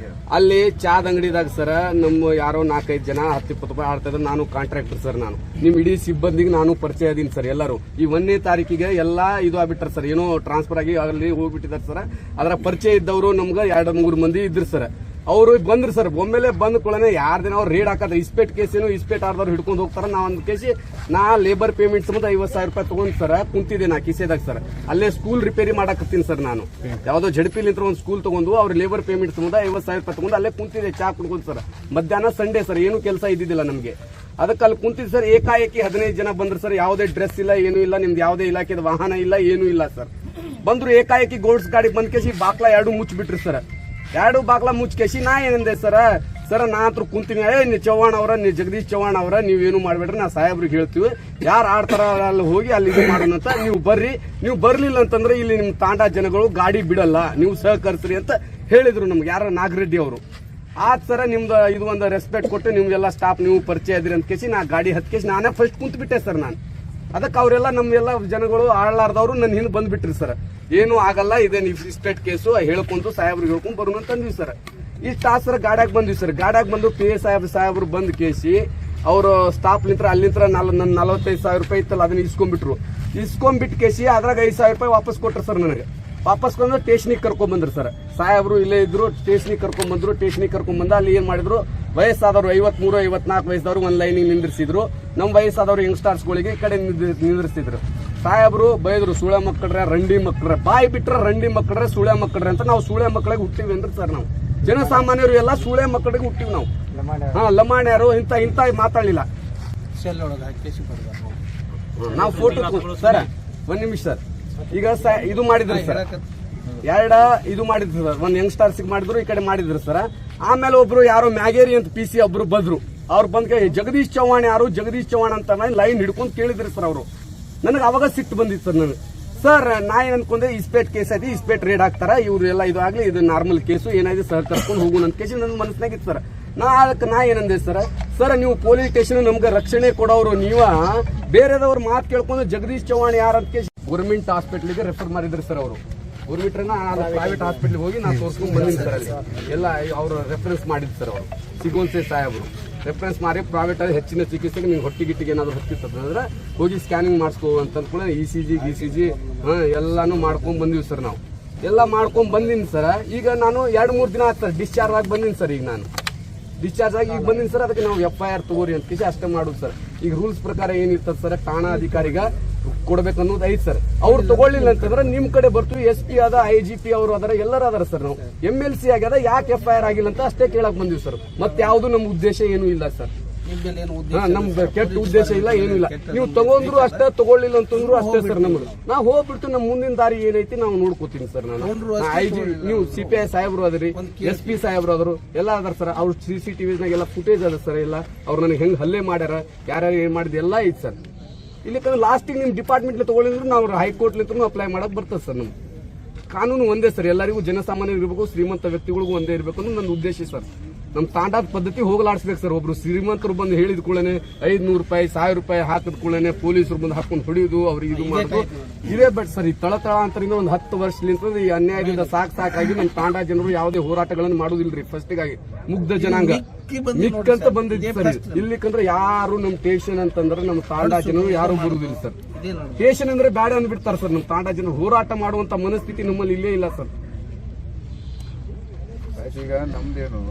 Speaker 1: ಅಲ್ಲಿ ಚಾದ ಅಂಗಡಿದಾಗ ಸರ್ ನಮ್ಮ ಯಾರೋ 4-5 ಜನ 10-20 ರೂಪಾಯಿ ಆಡ್ತಾ ಇದ್ರು. ನಾನು ಕಾಂಟ್ರಾಕ್ಟರ್ ಸರ್. ನಾನು ನಿಮ್ ಇಡೀ ಸಿಬ್ಬಂದಿಗೆ ನಾನು ಪರಿಚಯ ಅದೀನಿ ಸರ್. ಎಲ್ಲರೂ ಈ 1ನೇ ತಾರೀಕಿಗೆ ಎಲ್ಲಾ ಇದು ಆಗ್ಬಿಟ್ಟಾರ ಸರ್. ಏನೋ ಟ್ರಾನ್ಸ್ಫರ್ ಆಗಿ ಅಲ್ಲಿ ಹೋಗ್ಬಿಟ್ಟಿದ್ದಾರೆ ಸರ್. ಅದರ ಪರಿಚಯ ಇದ್ದವರು ನಮ್ಗೆ 2-3 ಮಂದಿ ಇದ್ರು ಸರ್. ಅವರು ಬಂದ್ರು ಸರ್. ಒಮ್ಮೆಲೆ ಬಂದ ಕೂಡಲೇ ಯಾರ್ ದಿನ ಅವ್ರು ರೇಡ್ ಹಾಕದ ಇಸ್ಪೇಟ್ ಕೇಸ್ ಏನು ಇಸ್ಪೇಟ್ ಆರ್ದವ್ರು ಹಿಡ್ಕೊಂಡು ಹೋಗ್ತಾರ. ನಾ ಒಂದು ಕೇಸಿ ಲೇಬರ್ ಪೇಮೆಂಟ್ ಸಂಬಂಧ 50,000 ರೂಪಾಯಿ ತಗೊಂಡ್ ಸರ್ ಕುಂತಿದ್ದೆ ನಾ ಕಿಸೆದಾಗ ಸರ್. ಅಲ್ಲೇ ಸ್ಕೂಲ್ ರಿಪೇರಿ ಮಾಡಕತ್ತೀನಿ ಸರ್. ನಾನು ಯಾವ್ದೋ ಜಡಪಿಲಿಂತ್ರ ಒಂದು ಸ್ಕೂಲ್ ತಗೊಂಡು ಅವ್ರ ಲೇಬರ್ ಪೇಮೆಂಟ್ ಸಂಬಂಧ 50,000 ರೂಪಾಯಿ ತಗೊಂಡು ಅಲ್ಲೇ ಕುಂತಿದ್ದೆ ಚಾ ಕುಡ್ಕೊಂಡು ಸರ್. ಮಧ್ಯಾಹ್ನ ಸಂಡೇ ಸರ್, ಏನು ಕೆಲಸ ಇದ್ದಿದ್ದಿಲ್ಲ ನಮ್ಗೆ. ಅದಕ್ಕೆ ಅಲ್ಲಿ ಕುಂತಿದ್ದು ಸರ್, ಏಕಾಏಕಿ 15 ಜನ ಬಂದ್ರು ಸರ್. ಯಾವುದೇ ಡ್ರೆಸ್ ಇಲ್ಲ, ಏನೂ ಇಲ್ಲ, ನಿಮ್ದು ಯಾವುದೇ ಇಲಾಖೆದ ವಾಹನ ಇಲ್ಲ, ಏನೂ ಇಲ್ಲ ಸರ್. ಬಂದ್ರು ಏಕಾಏಕಿ ಗೋಲ್ಡ್ಸ್ ಗಾಡಿ ಬಂದ್ ಕೇಸಿ ಬಾಕ್ಲ 2 ಮುಚ್ಚಿಬಿಟ್ರಿ ಸರ್. 2 ಬಾಕ್ಲ ಮುಚ್ಕೇಸಿ ನಾ ಏನಂದೆ ಸರ್ ನಾ ಹತ್ರ ಕುಂತೀನಿ, ನೀವು ಚವ್ಹಾಣ್ ಅವರ, ನೀವು ಜಗದೀಶ್ ಚವ್ಹಾಣ್ ಅವರ, ನೀವೇನು ಮಾಡ್ಬೇಡ್ರಿ, ನಾ ಸಾಹೇಬ್ರಿಗೆ ಹೇಳ್ತೀವಿ, ಯಾರು ಆಡ್ತಾರ ಅಲ್ಲಿ ಹೋಗಿ ಅಲ್ಲಿ ಇದು ಮಾಡೋಣ ಅಂತ, ನೀವು ಬರ್ರಿ, ನೀವು ಬರ್ಲಿಲ್ಲ ಅಂತಂದ್ರೆ ಇಲ್ಲಿ ನಿಮ್ ತಾಂಡಾ ಜನಗಳು ಗಾಡಿ ಬಿಡಲ್ಲ, ನೀವು ಸಹಕರಿಸ್ರಿ ಅಂತ ಹೇಳಿದ್ರು ನಮ್ಗೆ ಯಾರ ನಾಗರೆಡ್ಡಿ ಅವರು. ಆದ್ ಸರ ನಿಮ್ದು ಇದು ಒಂದು ರೆಸ್ಪೆಕ್ಟ್ ಕೊಟ್ಟು ನಿಮ್ಗೆಲ್ಲ ಸ್ಟಾಫ್ ನೀವು ಪರಿಚಯ ಇದ್ರಿ ಅಂತ ಕೇಸಿ ನಾ ಗಾಡಿ ಹತ್ಕೇಸಿ ನಾನೇ ಫಸ್ಟ್ ಕುಂತ್ ಬಿಟ್ಟೆ ಸರ್. ನಾನು ಅದಕ್ಕೆ ಅವರೆಲ್ಲ ನಮ್ಗೆಲ್ಲ ಜನಗಳು ಆಳ್ಲಾರ್ದವ್ರು ನನ್ನ ಹಿಂದೆ ಬಂದ್ಬಿಟ್ರಿ ಸರ್. ಏನು ಆಗಲ್ಲ, ಇದೇ ನೀವು ರಿಸ್ಪೆಕ್ಟ್ ಕೇಸು ಹೇಳ್ಕೊಂಡು ಸಾಹೇಬ್ರಿಗೆ ಹೇಳ್ಕೊಂಡು ಬರೋಣ ಅಂತಂದ್ವಿ ಸರ್. ಇಷ್ಟ ಸರ್ ಗಾಡ್ಯಾಗ ಬಂದ್ವಿ ಸರ್. ಗಾಡ್ಯಾಗ ಬಂದು PA ಸಾಹೇಬ್ರು ಬಂದ್ ಕೇಸಿ ಅವರು ಸ್ಟಾಫ್ ನಿಂತ್ರ ಅಲ್ಲಿಂತ್ರ ನನ್ನ 45,000 ರೂಪಾಯಿ ಇತ್ತಲ್ಲ ಅದನ್ನ ಇಸ್ಕೊಂಡ್ಬಿಟ್ಟು ಕೇಸಿ ಅದ್ರಾಗ 5,000 ರೂಪಾಯಿ ವಾಪಸ್ ಕೊಟ್ರು ಸರ್. ನನಗೆ ವಾಪಸ್ ಬಂದು ಸ್ಟೇಷನಿಗೆ ಕರ್ಕೊಂಡ್ ಬಂದ್ರು ಸರ್. ಸಾಹೇಬ್ರು ಇಲ್ಲೇ ಇದ್ರು, ಸ್ಟೇಷನಿಗೆ ಕರ್ಕೊಂಡ್ ಬಂದ್ರು. ಸ್ಟೇಷನಿಗೆ ಕರ್ಕೊಂಡ್ ಬಂದ ಅಲ್ಲಿ ಏನ್ ಮಾಡಿದ್ರು, ವಯಸ್ಸಾದವ್ರು 53, 54 ವಯಸ್ಸದವ್ರು ಒಂದ್ ಲೈನಿಗೆ ನಿಂದಿರ್ಸಿದ್ರು. ನಮ್ ವಯಸ್ಸಾದವ್ರು ಯಂಗ್ಸ್ಟರ್ಸ್ಗಳಿಗೆ ಈ ಕಡೆ ನಿಂದಿರ್ಸಿದ್ರು. ಸಾಹೇಬ್ರು ಬೈದ್ರು, ಸುಳೆ ಮಕ್ಕಳ್ರೆ, ರಂಡಿ ಮಕ್ಕಳ್ರೆ, ಬಾಯಿ ಬಿಟ್ರೆ ರಂಡಿ ಮಕ್ಕಳ್ರೆ, ಸುಳೆ ಮಕ್ಕಳ್ರೆ ಅಂತ. ನಾವು ಸುಳೆ ಮಕ್ಕಳಿಗೆ ಹುಟ್ಟಿವಿ ಅಂದ್ರೆ ಸರ್, ನಾವು ಜನಸಾಮಾನ್ಯರು ಎಲ್ಲ ಸುಳೆ ಮಕ್ಕಳಿಗೆ ಹುಟ್ಟಿವಿ ನಾವು. ಲಮಾಣ್ಯರು ಇಂತ ಮಾತಾಡಲಿಲ್ಲ. ನಾವು ಫೋಟೋ ಸರ್, 1 ನಿಮಿಷ ಸರ್. ಈಗ ಇದು ಮಾಡಿದ್ರಿ ಸರ್, ಇದು ಮಾಡಿದ್ರು ಸರ್. ಒಂದ್ ಯಂಗ್ಸ್ಟರ್ಸ್ ಮಾಡಿದ್ರು, ಈ ಕಡೆ ಮಾಡಿದ್ರು ಸರ್. ಆಮೇಲೆ ಒಬ್ರು ಯಾರೋ ಮ್ಯಾಗೇರಿ ಅಂತ PC ಒಬ್ರು ಬಂದ್ರು. ಅವ್ರು ಬಂದ್ ಜಗದೀಶ್ ಚವ್ಹಾಣ್ ಯಾರು, ಜಗದೀಶ್ ಚವ್ಹಾಣ್ ಅಂತ ಲೈನ್ ಹಿಡ್ಕೊಂಡು ಕೇಳಿದ್ರಿ ಸರ್. ಅವರು ನನಗೆ ಅವಾಗ ಸಿಟ್ಟು ಬಂದಿತ್ತು ಸರ್. ನನಗೆ ಸರ್ ನಾ ಏನ್ ಅನ್ಕೊಂಡೆ, ಇಸ್ಪೇಟ್ ಕೇಸ್ ಐತಿ, ಇಸ್ಪೇಟ್ ರೇಡ್ ಹಾಕ್ತಾರ, ಇವ್ರು ಎಲ್ಲ ಇದು ಆಗ್ಲಿ, ಇದು ನಾರ್ಮಲ್ ಕೇಸು, ಏನಾಗಿದೆ ಸರ್ ಕರ್ಕೊಂಡು ಹೋಗೋಣ ಅಂತ ಕೇಸಿ ನನ್ನ ಮನಸ್ಸಿನಾಗಿತ್ತು ಸರ್. ನಾ ಏನಂದೆ ಸರ್ ನೀವು ಪೊಲೀಸ್ ಸ್ಟೇಷನ್ ನಮ್ಗೆ ರಕ್ಷಣೆ ಕೊಡೋರು, ನೀವ ಬೇರೆದವ್ರ ಮಾತು ಕೇಳ್ಕೊಂಡು ಜಗದೀಶ್ ಚವ್ಹಾಣ್ ಯಾರಂತ ಕೇಸಿ ಗೌರ್ಮೆಂಟ್ ಹಾಸ್ಪಿಟ್ಲಿಗೆ ರೆಫರ್ ಮಾಡಿದ್ರಿ ಸರ್. ಅವರು ಗೌರ್ಮೆಂಟ್ರನ್ನ ಪ್ರೈವೇಟ್ ಹಾಸ್ಪಿಟ್ಲಿಗೆ ಹೋಗಿ ನಾನು ತೋರ್ಸ್ಕೊಂಡ್ ಬಂದಿನಿ ಸರ್. ಅಲ್ಲಿ ಎಲ್ಲ ಅವರು ರೆಫರೆನ್ಸ್ ಮಾಡಿದ್ರು ಸರ್. ಅವರು ಸಿಗೋನ್ಸೆ ಸಾಹೇಬರು ರೆಫರೆನ್ಸ್ ಮಾಡಿ ಪ್ರೈವೇಟ್ ಅಲ್ಲಿ ಹೆಚ್ಚಿನ ಚಿಕಿತ್ಸೆಗೆ ನೀವು ಹೊಟ್ಟಿಗಿಟ್ಟಿಗೆ ಏನಾದ್ರು ಹತ್ತಿತ್ತಂದ್ರೆ ಹೋಗಿ ಸ್ಕ್ಯಾನಿಂಗ್ ಮಾಡಿಸ್ಕೋ ಅಂತ ಕೂಡ ECG ಎಲ್ಲಾನು ಮಾಡ್ಕೊಂಡ್ ಬಂದಿವಿ ಸರ್. ನಾವು ಎಲ್ಲ ಮಾಡ್ಕೊಂಡ್ ಬಂದಿನಿ ಸರ್. ಈಗ ನಾನು 2-3 ದಿನ ಆಯ್ತು ಸರ್ ಡಿಸ್ಚಾರ್ಜ್ ಆಗಿ ಬಂದಿನಿ ಸರ್. ಈಗ ನಾನು ಡಿಸ್ಚಾರ್ಜ್ ಆಗಿ ಈಗ ಬಂದಿನಿ ಸರ್. ಅದಕ್ಕೆ ನಾವು FIR ತಗೋರಿ ಅಂತ ಕೇಸಿ ಅಷ್ಟೇ ಮಾಡುದು ಸರ್. ಈಗ ರೂಲ್ಸ್ ಪ್ರಕಾರ ಏನಿರ್ತದೆ ಸರ್, ಠಾಣಾ ಅಧಿಕಾರಿಗ ಕೊಡ್ಬೇಕು ಅನ್ನೋದು ಐತ್ ಸರ್. ಅವ್ರು ತಗೊಳ್ಳಿಲ್ಲ ಅಂತಂದ್ರೆ ನಿಮ್ ಕಡೆ ಬರ್ತೀವಿ. SP ಆದ, IGP ಅವರು ಅದರ ಎಲ್ಲರೂ ಅದಾರ ಸರ್. ನಾವು MLC ಆಗ್ಯದ, ಯಾಕೆ FIR ಆಗಿಲ್ಲ ಅಂತ ಅಷ್ಟೇ ಕೇಳಕ್ ಬಂದಿವಿ ಸರ್. ಮತ್ತೆ ಯಾವ್ದು ನಮ್ ಉದ್ದೇಶ ಏನು ಇಲ್ಲ ಸರ್. ನಮ್ದು ಕೆಟ್ಟ ಉದ್ದೇಶ ಇಲ್ಲ, ಏನು ಇಲ್ಲ. ನೀವು ತಗೊಂಡ್ರು ಅಷ್ಟೇ, ತಗೊಳ್ಳಿಲ್ಲ ಅಂತಂದ್ರು ಅಷ್ಟೇ ಸರ್. ನಮ್ದು ನಾವು ಹೋಗ್ಬಿಟ್ಟು ನಮ್ಮ ಮುಂದಿನ ದಾರಿ ಏನೈತಿ ನಾವು ನೋಡ್ಕೋತೀನಿ ಸರ್. ನಾನು ನೀವು CPI ಸಾಹೇಬ್ರು ಅದ್ರಿ, SP ಸಾಹೇಬ್ರು ಅದ್ರು ಎಲ್ಲ ಅದಾರ ಸರ್. ಅವ್ರ CCTVನಾಗ ಎಲ್ಲ ಫುಟೇಜ್ ಅದ ಸರ್. ಎಲ್ಲ ಅವ್ರು ನನಗೆ ಹೆಂಗ್ ಹಲ್ಲೆ ಮಾಡ್ಯಾರ, ಯಾರ್ಯಾರು ಏನ್ ಮಾಡಿದ ಎಲ್ಲ ಐತಿ ಸರ್. ಇಲ್ಲಿಕಂದ್ರೆ ಲಾಸ್ಟಿಗೆ ನಿಮ್ ಡಿಪಾರ್ಟ್ಮೆಂಟ್ ತಗೊಳ್ಳಿದ್ರು ನಾವು ಹೈಕೋರ್ಟ್ ಅಪ್ಲೈ ಮಾಡಕ್ ಬರ್ತದೆ ಸರ್. ನಮ್ಗೆ ಕಾನೂನು ಒಂದೇ ಸರ್. ಎಲ್ಲರಿಗೂ ಜನಸಾಮಾನ್ಯರು ಇರಬೇಕು, ಶ್ರೀಮಂತ ವ್ಯಕ್ತಿಗಳಿಗೂ ಒಂದೇ ಇರಬೇಕು ಅನ್ನೋದು ನನ್ನ ಉದ್ದೇಶ ಸರ್. ನಮ್ ತಾಂಡಾದ ಪದ್ಧತಿ ಹೋಗಲಾಡಿಸ್ಬೇಕು ಸರ್. ಒಬ್ರು ಶ್ರೀಮಂತರು ಬಂದು ಹೇಳಿದ ಕೂಡಲೇ 500 ರೂಪಾಯಿ 1000 ರೂಪಾಯಿ ಹಾಕಿದ ಕೂಡಲೇ ಪೊಲೀಸರು ಬಂದು ಹಾಕೊಂಡು ಹೊಡಿಯೋದು, ಅವ್ರಿಗೆ ಇದು ಮಾಡೋದು ಇದೇ ಬಟ್ ಸರ್. ಈ ತಳತಳ ಅಂತರಿಂದ ಒಂದು 10 ವರ್ಷಲಿಂದ ಈ ಅನ್ಯಾಯದಿಂದ ಸಾಕಾಗಿ ನಮ್ಮ ತಾಂಡಾ ಜನರು ಯಾವುದೇ ಹೋರಾಟಗಳನ್ನು ಮಾಡುದಿಲ್ರಿ. ಫಸ್ಟಿಗಾಗಿ ಮುಗ್ಧ ಜನಾಂಗ ಮಿಕ್ಕಂತ ಬಂದಿದೆ ಸರ್. ಇಲ್ಲಿಕಂದ್ರೆ ಯಾರು ನಮ್ ಸ್ಟೇಷನ್ ಅಂತಂದ್ರೆ ನಮ್ಮ ತಾಂಡಾ ಜನರು ಯಾರು ಬರುದಿಲ್ಲ ಸರ್. ಸ್ಟೇಷನ್ ಅಂದ್ರೆ ಬ್ಯಾಡ ಅಂದ್ಬಿಡ್ತಾರೆ ಸರ್. ನಮ್ಮ ತಾಂಡಾ ಜನರು ಹೋರಾಟ ಮಾಡುವಂತ ಮನಸ್ಥಿತಿ ನಮ್ಮಲ್ಲಿ ಇಲ್ಲೇ ಇಲ್ಲ ಸರ್.
Speaker 5: ಈಗ ನಮ್ದೇನು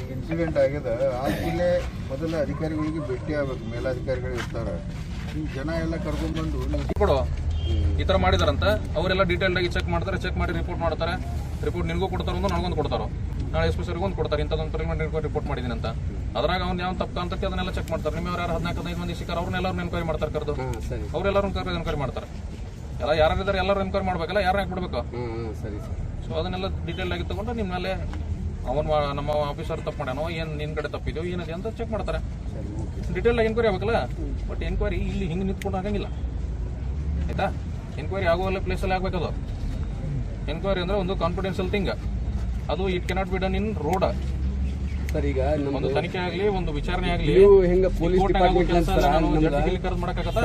Speaker 5: ಈಗ ಇನ್ಸಿಡೆಂಟ್ ಆಗಿದೆ ಆದ್ಮೇಲೆ ಮೊದಲ ಅಧಿಕಾರಿಗಳಿಗೆ ಭೇಟಿ ಆಗ್ಬೇಕು, ಮೇಲಾಧಿಕಾರಿಗಳು ಇರ್ತಾರೆ. ಈ ಜನ ಎಲ್ಲ ಕರ್ಕೊಂಡ್ಬಂದು
Speaker 2: ಕೊಡು ಈ ತರ ಮಾಡಿದಾರಂತ ಅವರೆಲ್ಲ ಡೀಟೇಲ್ ಆಗಿ ಚೆಕ್ ಮಾಡ್ತಾರೆ. ಚೆಕ್ ಮಾಡಿ ರಿಪೋರ್ಟ್ ಮಾಡ್ತಾರೆ. ರಿಪೋರ್ಟ್ ನಿನಗೂ ಕೊಡ್ತಾರೋ, ನನಗೊಂದು ಕೊಡ್ತಾರೋ, ನಾಳೆ SP ಸರ್ಗೂ ಒಂದು ಕೊಡ್ತಾರೆ. ಇಂಥದ್ದೊಂದು ರಿಪೋರ್ಟ್ ಮಾಡಿದೀನಿ ಅಂತ. ಅದ್ರಾಗ ಅವ್ನು ಯಾವ ತಪ್ಪು ಅಂತ ಅದನ್ನೆಲ್ಲ ಚೆಕ್ ಮಾಡ್ತಾರೆ. ನಿಮ್ಮವ್ರು ಯಾರು 14-15 ಮಂದಿ ಸಿಕ್ಕಾರ, ಅವ್ರನ್ನೆಲ್ಲರೂ ಎನ್ಕ್ವೈರಿ ಮಾಡ್ತಾರೆ. ಕರೆದು ಅವರೆಲ್ಲರೂ ಎನ್ಕ್ವೈರಿ ಮಾಡ್ತಾರೆ. ಎಲ್ಲ ಯಾರಿದ್ದಾರೆ ಎಲ್ಲರೂ ಎನ್ಕ್ವೈರಿ ಮಾಡ್ಬೇಕಲ್ಲ, ಯಾರು ಹಾಕ್ಬಿಡ್ಬೇಕು. ಸೊ ಅದನ್ನೆಲ್ಲ ಡೀಟೇಲ್ ಆಗಿ ತಗೊಂಡು ನಿಮ್ಮ ಮೇಲೆ ನಮ್ಮ ಆಫೀಸರ್ ತಪ್ಪು ಮಾಡ್ಯಾನೋ, ಏನ್ ನಿನ್ ಕಡೆ ತಪ್ಪಿದೆಯೋ ಏನಿದೆ ಅಂತ ಚೆಕ್ ಮಾಡ್ತಾರೆ. ಡೀಟೇಲ್ ಆಗಿ ಎನ್ಕ್ವೈರಿ ಆಗ್ಬೇಕಲ್ಲ. ಬಟ್ ಎನ್ಕ್ವೈರಿ ಇಲ್ಲಿ ಹಿಂಗೆ ನಿಂತ್ಕೊಂಡು ಆಗಂಗಿಲ್ಲ, ಆಯ್ತಾ? ಎನ್ಕ್ವೈರಿ ಆಗುವಲ್ಲ ಪ್ಲೇಸಲ್ಲಿ ಆಗ್ಬೇಕದು. ಎನ್ಕ್ವೈರಿ ಅಂದ್ರೆ ಒಂದು ಕಾನ್ಫಿಡೆನ್ಷಿಯಲ್ ಥಿಂಗ್. ಅದು it cannot be done in road
Speaker 1: sir. ಈಗ
Speaker 2: ಒಂದು ತನಿಖೆ ಆಗ್ಲಿ, ಒಂದು ವಿಚಾರಣೆ ಆಗ್ಲಿ,
Speaker 1: ಹೆಂಗ ಪೊಲೀಸ್ ಡಿಪಾರ್ಟ್ಮೆಂಟ್
Speaker 2: ಮಾಡಕ್ಕಾಗತ್ತ?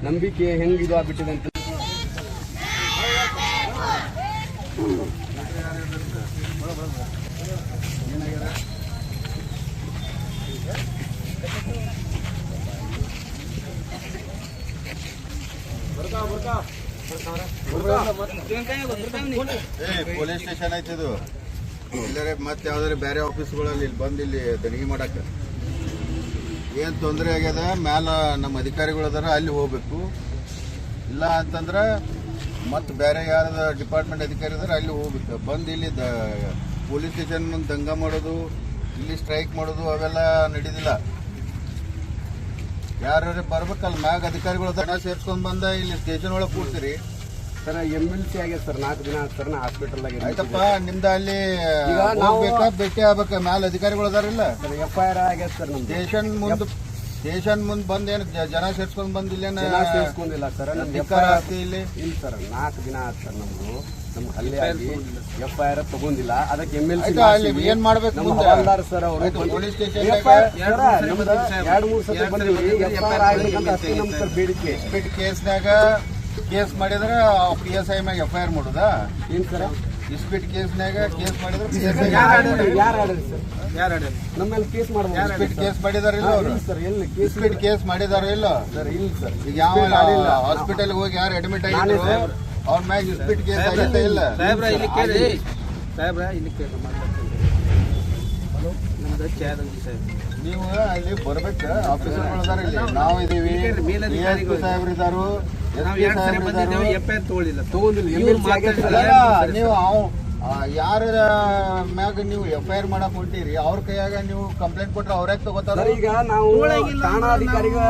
Speaker 1: ನಂಬಿಕೆ ಹೆಂಗ್ ಇದು ಆಗ್ಬಿಟ್ಟಿದೆ ಅಂತ
Speaker 5: ಪೊಲೀಸ್ ಸ್ಟೇಷನ್ ಐತಿದು. ಇಲ್ಲರೆ ಮತ್ತೆ ಯಾವ್ದಾರೆ ಬೇರೆ ಆಫೀಸ್ಗಳಲ್ಲಿ ಇಲ್ಲಿ ಬಂದು ಇಲ್ಲಿ ತನಿಖೆ ಮಾಡಕ್ಕೆ ಏನ್ ತೊಂದರೆ ಆಗ್ಯದ ಮ್ಯಾಲ ನಮ್ಮ ಅಧಿಕಾರಿಗಳು ಅದಾರ, ಅಲ್ಲಿ ಹೋಗ್ಬೇಕು. ಇಲ್ಲ ಅಂತಂದ್ರೆ ಮತ್ತೆ ಬೇರೆ ಯಾರ ಡಿಪಾರ್ಟ್ಮೆಂಟ್ ಅಧಿಕಾರಿ ಅದಾರ ಅಲ್ಲಿ ಹೋಗ್ಬೇಕು. ಬಂದು ಇಲ್ಲಿ ಪೊಲೀಸ್ ಸ್ಟೇಷನ್ ಮುಂದೆ ದಂಗ ಮಾಡೋದು, ಇಲ್ಲಿ ಸ್ಟ್ರೈಕ್ ಮಾಡೋದು ಅವೆಲ್ಲ ನಡೀದಿಲ್ಲ. ಯಾರು ಬರ್ಬೇಕಲ್ಲ ಮ್ಯಾಗ ಅಧಿಕಾರಿಗಳು ದನ ಸೇರ್ಸ್ಕೊಂಡ್ ಬಂದ ಇಲ್ಲಿ ಸ್ಟೇಷನ್ ಒಳಗೆ ಕೂಡ್ತೀರಿ.
Speaker 1: ಸರ್ MLC ಆಗ್ಯದ ಸರ್ 4 ದಿನ ಸರ್ ನಾ ಹಾಸ್ಪಿಟಲ್
Speaker 5: ಆಯ್ತಪ್ಪ ನಿಮ್ದ ಅಲ್ಲಿ
Speaker 1: ಈಗ ನಾವು
Speaker 5: ಹೋಗ್ಬೇಕಾ ಭೇಟಿ ಆಗ್ಬೇಕ ಮ್ಯಾಲ ಅಧಿಕಾರಿಗಳು ಅದಾರಿಲ್ಲ
Speaker 1: ಸರ್ FIR ಆಗ್ಯದ ಸರ್ ನಮ್ದು
Speaker 5: ಸ್ಟೇಷನ್ ಮುಂದ್ ಬಂದ್ ಏನ್ ಜನ ಸೇರ್ಸ್ಕೊಂಡ್ ಬಂದಿಲ್ಲ
Speaker 1: ಸೇರಿಸ್ಕೊಂಡಿಲ್ಲ ಸರ್ ನಮ್ದು
Speaker 5: ಅಧಿಕಾರ ಆಗ್ತಿ ಇಲ್ಲಿ
Speaker 1: ಇಲ್ಲ ಸರ್ 4 ದಿನ ಆಯ್ತು ಸರ್ ನಮ್ದು ನಮ್ಗೆ ಹಲ್ಲೆ ಆಗಿ FIR ತಗೊಂಡಿಲ್ಲ. ಅದಕ್ಕೆ MLC
Speaker 5: ಏನ್ ಮಾಡ್ಬೇಕು
Speaker 1: ನಮ್ಮ ಹವಾಲ್ದಾರ್ ಸರ್ ಅವರು
Speaker 5: ಪೊಲೀಸ್ ಸ್ಟೇಷನ್
Speaker 1: 2-3 ಸತಿ ಬಂದಿವಿ. FIR ಆಗ್ಬೇಕಂತ ಅಷ್ಟೇ ನಮ್ ಸರ್ ಬೇಡಿಕೆ.
Speaker 5: ಕೇಸ್ನಾಗ ಕೇಸ್ ಮಾಡಿದ್ರೆ PSI ಮ್ಯಾಗ FIR ಮಾಡುದಾ
Speaker 1: ಏನ್ ಸರ್
Speaker 5: ಇಸ್ಪೀಟ್ ಕೇಸ್ನಾಗ ಕೇಸ್ ಮಾಡಿದ್ರೆ PSI
Speaker 1: ಯಾರು ಆಡ್ರಿ ಸರ್ ನಮ್ಮೇಲೆ ಕೇಸ್ ಮಾಡ್ಬೋದು.
Speaker 5: ಇಸ್ಪೀಟ್ ಕೇಸ್ ಮಾಡಿದಾರಿಲ್ಲ ಅವ್ರು
Speaker 1: ಸರ್ ಎಲ್ಲಿ ಕೇಸ್
Speaker 5: ಇಸ್ಪೀಟ್ ಕೇಸ್ ಮಾಡಿದಾರ ಇಲ್ಲ
Speaker 1: ಸರ್ ಇಲ್ಲ ಸರ್
Speaker 5: ಈಗ ಯಾವ ಹಾಸ್ಪಿಟಲ್ ಹೋಗಿ ಯಾರು ಅಡ್ಮಿಟ್ ಆಗಿದ್ರು ಅವ್ರ ಮ್ಯಾಗ ಇಸ್ಪೀಟ್ ಕೇಸ್ ಆಗೈತೆ ಇಲ್ಲ
Speaker 3: ಸಾಹೇಬ್ರ ಇಲ್ಲಿ ಕೇಳಿ ನಮ್ದು ಚಾದಂಗಿ ಸಾಹೇಬ್
Speaker 5: ನೀವು ಅಲ್ಲಿ ಬರ್ಬೇಕು ಆಫೀಸರ್ಗಳು ಅದಾರ ಇಲ್ಲಿ ನಾವು ಇದೀವಿ ASP ಸಾಹೇಬ್ರು ಇದಾರು
Speaker 3: ನಾವು
Speaker 5: SP
Speaker 3: 2 ಸರಿ
Speaker 5: ಸಾಹೇಬ್ರು
Speaker 3: ಬಂದಿದ್ದೇವೆ
Speaker 5: ಇದಾರು
Speaker 3: FIR ತಗೊಳ್ಳಿಲ್ಲ
Speaker 1: ತಗೊಂಡಿಲ್ಲ.
Speaker 3: ಇವ್ರು
Speaker 1: MLC ಆಗ್ಯದ ಸರ್.
Speaker 5: ಅಲ್ಲ, ನೀವು ಯಾರ ಮ್ಯಾಗ ನೀವು FIR ಮಾಡಕ್ ಹೊಂಟಿರಿ ಅವ್ರ ಕೈಯಾಗ ನೀವು ಕಂಪ್ಲೇಂಟ್ ಕೊಟ್ರೆ ಅವ್ರ್ಯಾಗ ತಗೋತಾರ
Speaker 1: ಸರ್ ಈಗ ನಾವು ಠಾಣಾಧಿಕಾರಿಗೆ